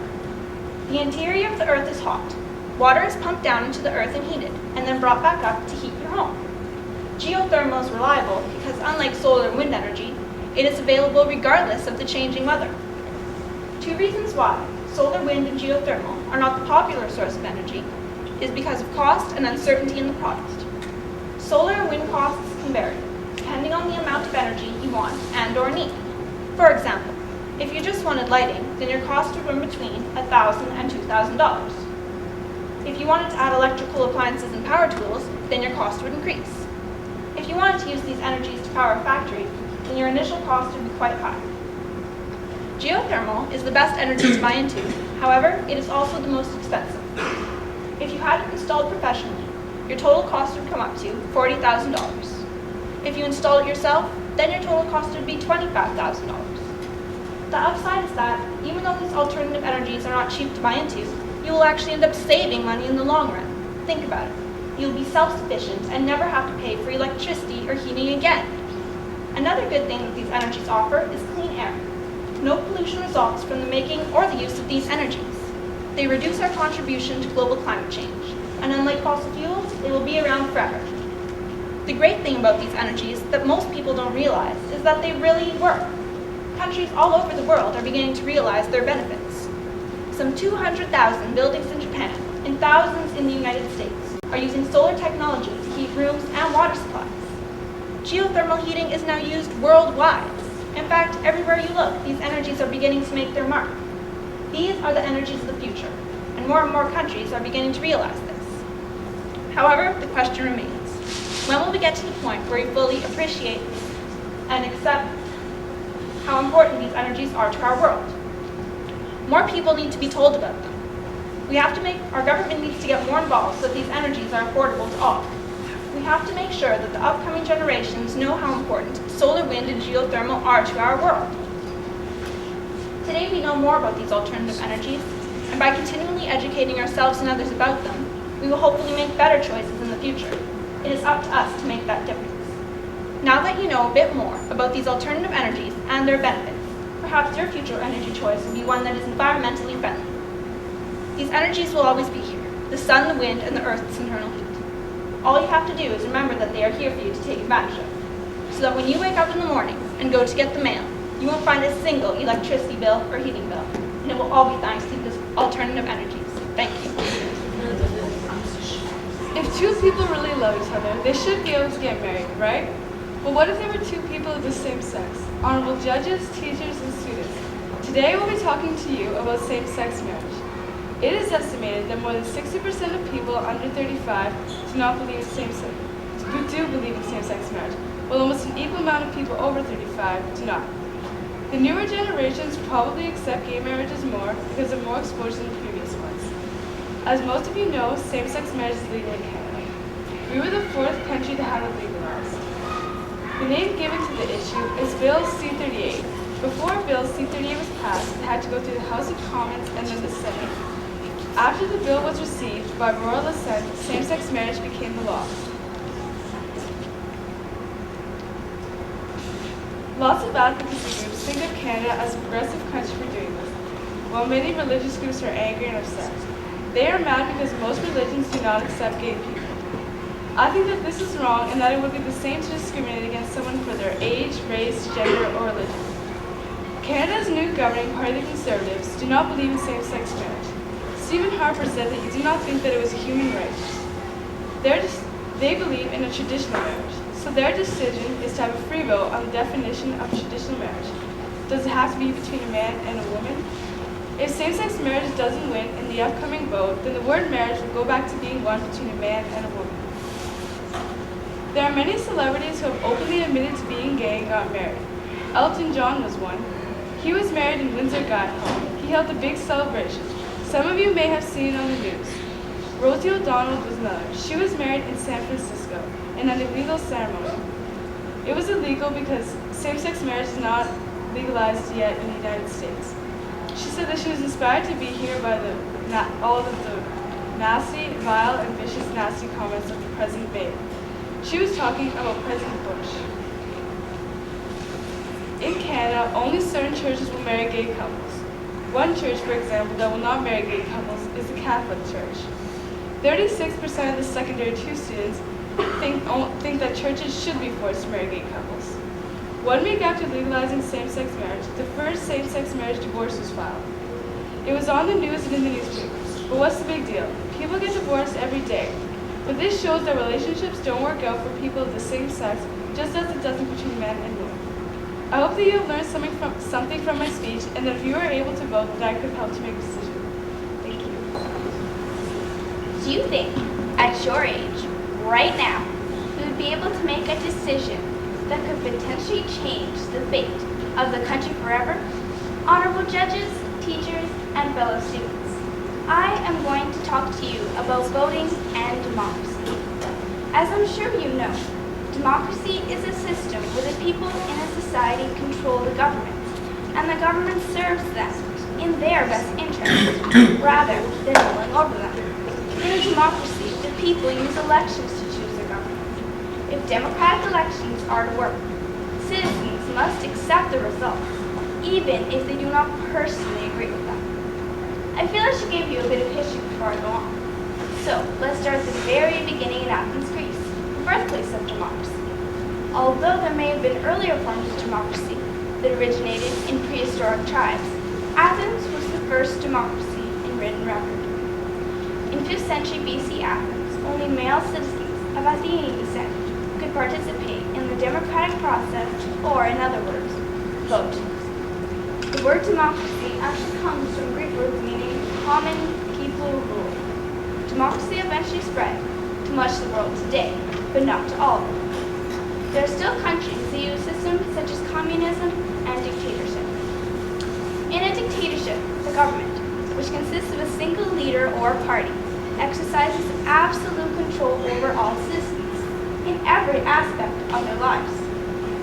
L: The interior of the earth is hot. Water is pumped down into the earth and heated, and then brought back up to heat your home. Geothermal is reliable because unlike solar and wind energy, it is available regardless of the changing weather. Two reasons why solar, wind, and geothermal are not the popular source of energy is because of cost and uncertainty in the product. Solar and wind costs can vary, depending on the amount of energy you want and/or need. For example, if you just wanted lighting, then your cost would run between $1,000 and $2,000. If you wanted to add electrical appliances and power tools, then your cost would increase. If you wanted to use these energies to power a factory, then your initial cost would be quite high. Geothermal is the best energy to buy into. However, it is also the most expensive. If you had it installed professionally, your total cost would come up to $40,000. If you install it yourself, then your total cost would be $25,000. The upside is that, even though these alternative energies are not cheap to buy into, you will actually end up saving money in the long run. Think about it. You'll be self-sufficient and never have to pay for electricity or heating again. Another good thing that these energies offer is clean air. No pollution results from the making or the use of these energies. They reduce our contribution to global climate change, and unlike fossil fuels, they will be around forever. The great thing about these energies that most people don't realize is that they really work. Countries all over the world are beginning to realize their benefits. Some 200,000 buildings in Japan and thousands in the United States are using solar technology to heat rooms and water supplies. Geothermal heating is now used worldwide. In fact, everywhere you look, these energies are beginning to make their mark. These are the energies of the future, and more countries are beginning to realize this. However, the question remains, when will we get to the point where we fully appreciate and accept how important these energies are to our world? More people need to be told about them. Our government needs to get more involved so that these energies are affordable to all. We have to make sure that the upcoming generations know how important solar, wind, and geothermal are to our world. Today we know more about these alternative energies, and by continually educating ourselves and others about them, we will hopefully make better choices in the future. It is up to us to make that difference. Now that you know a bit more about these alternative energies and their benefits, perhaps your future energy choice will be one that is environmentally friendly. These energies will always be here: the sun, the wind, and the earth's internal heat. All you have to do is remember that they are here for you to take advantage of, so that when you wake up in the morning and go to get the mail, you won't find a single electricity bill or heating bill, and it will all be thanks to these alternative energies. Thank you.
M: If two people really love each other, they should be able to get married, right? But what if there were two people of the same sex? Honorable judges, teachers, and students. Today we'll be talking to you about same-sex marriage. It is estimated that more than 60% of people under 35 do not believe in same-sex, do believe in same-sex marriage, while almost an equal amount of people over 35 do not. The newer generations probably accept gay marriages more because they're more exposed than the previous ones. As most of you know, same-sex marriage is legal in Canada. We were the 4th country to have it legalized. The name given to the issue is Bill C-38. Before Bill C-38 was passed, it had to go through the House of Commons and then the Senate. After the bill was received by royal assent, same-sex marriage became the law. Lots of advocacy groups think of Canada as a progressive country for doing this, while many religious groups are angry and upset. They are mad because most religions do not accept gay people. I think that this is wrong and that it would be the same to discriminate against someone for their age, race, gender, or religion. Canada's new governing party, the Conservatives, do not believe in same-sex marriage. Stephen Harper said that he did not think that it was a human right. They believe in a traditional marriage, so their decision is to have a free vote on the definition of traditional marriage. Does it have to be between a man and a woman? If same-sex marriage doesn't win in the upcoming vote, then the word marriage will go back to being one between a man and a woman. There are many celebrities who have openly admitted to being gay and got married. Elton John was one. He was married in Windsor Home. He held a big celebration. Some of you may have seen it on the news. Rosie O'Donnell was another. She was married in San Francisco in an illegal ceremony. It was illegal because same-sex marriage is not legalized yet in the United States. She said that she was inspired to be here by all of the nasty, vile, and vicious nasty comments that the president made. She was talking about President Bush. In Canada, only certain churches will marry gay couples. One church, for example, that will not marry gay couples is the Catholic Church. 36% of the secondary 2 students think that churches should be forced to marry gay couples. 1 week after legalizing same-sex marriage, the first same-sex marriage divorce was filed. It was on the news and in the newspapers. But what's the big deal? People get divorced every day. But this shows that relationships don't work out for people of the same sex, just as it doesn't between men and women. I hope that you have learned something from my speech, and that if you are able to vote, that I could help to make a decision. Thank you.
G: Do you think, at your age, right now, you would be able to make a decision that could potentially change the fate of the country forever? Honorable judges, teachers, and fellow students, I am going to talk to you about voting and democracy. As I'm sure you know, democracy is a system where the people in a society control the government, and the government serves them in their best interest, rather than ruling over them. In a democracy, the people use elections to choose their government. If democratic elections are to work, citizens must accept the results, even if they do not personally agree with them. I feel I should give you a bit of history before I go on. So, let's start at the very beginning in Athens, Greece, the birthplace of democracy. Although there may have been earlier forms of democracy that originated in prehistoric tribes, Athens was the first democracy in written record. In 5th century BC Athens, only male citizens of Athenian descent could participate in the democratic process, or in other words, vote. The word democracy actually comes from Greek words meaning common people rule. Democracy eventually spread to much of the world today, but not to all of it. There are still countries that use systems such as communism and dictatorship. In a dictatorship, the government, which consists of a single leader or party, exercises absolute control over all citizens in every aspect of their lives.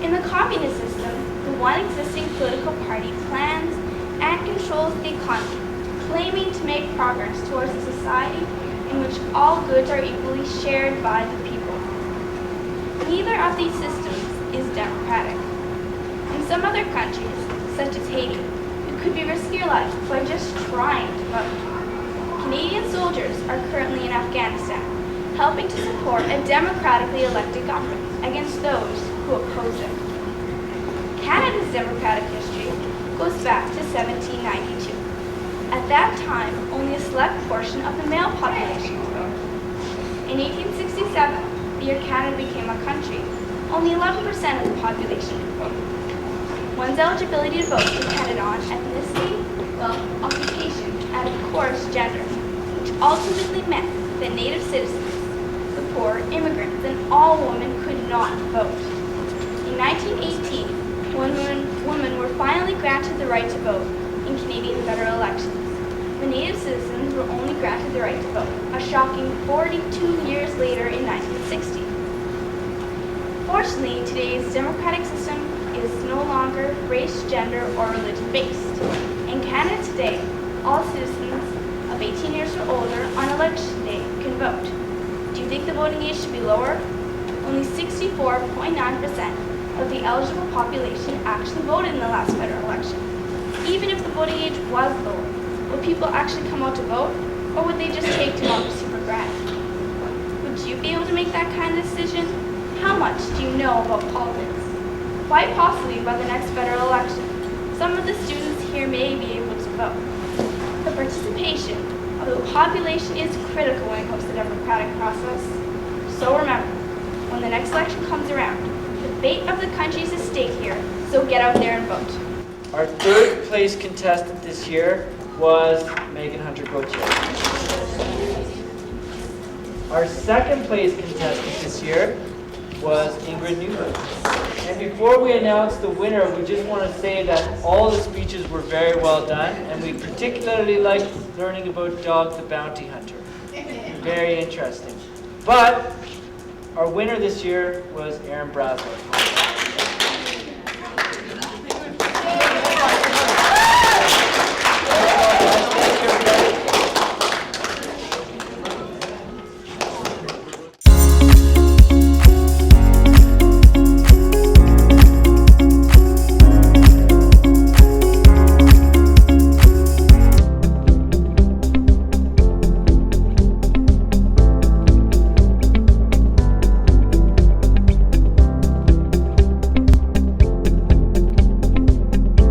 G: In the communist system, the one existing political party plans and controls the economy, claiming to make progress towards a society in which all goods are equally shared by the people.
L: Neither of these systems is democratic. In some other countries, such as Haiti, you could be risking your life by just trying to vote. Canadian soldiers are currently in Afghanistan, helping to support a democratically elected government against those who oppose it. Canada's democratic history goes back to 1792. At that time, only a select portion of the male population was voted. In 1867, the year Canada became a country, only 11% of the population could vote. One's eligibility to vote depended on ethnicity, wealth, occupation, and of course gender, which ultimately meant that Native citizens, the poor, immigrants, and all women could not vote. In 1918, women were finally granted the right to vote in Canadian federal elections. The Native citizens were only granted the right to vote, a shocking 42 years later in 1960. Fortunately, today's democratic system is no longer race, gender, or religion-based. In Canada today, all citizens of 18 years or older on election day can vote. Do you think the voting age should be lower? Only 64.9% of the eligible population actually voted in the last federal election. Even if the voting age was lower, would people actually come out to vote, or would they just take democracy for granted? Would you be able to make that kind of decision? How much do you know about politics? Quite possibly by the next federal election, some of the students here may be able to vote. The participation of the population is critical when it comes to the democratic process. So remember, when the next election comes around, the fate of the country is at stake here, so get out there and vote.
C: Our third place contestant this year was Megan Hunter-Gauthier. Our second place contestant this year was Ingrid Newman. And before we announce the winner, we just want to say that all the speeches were very well done, and we particularly liked learning about Dog the Bounty Hunter. Very interesting. But our winner this year was Aaron Brasler.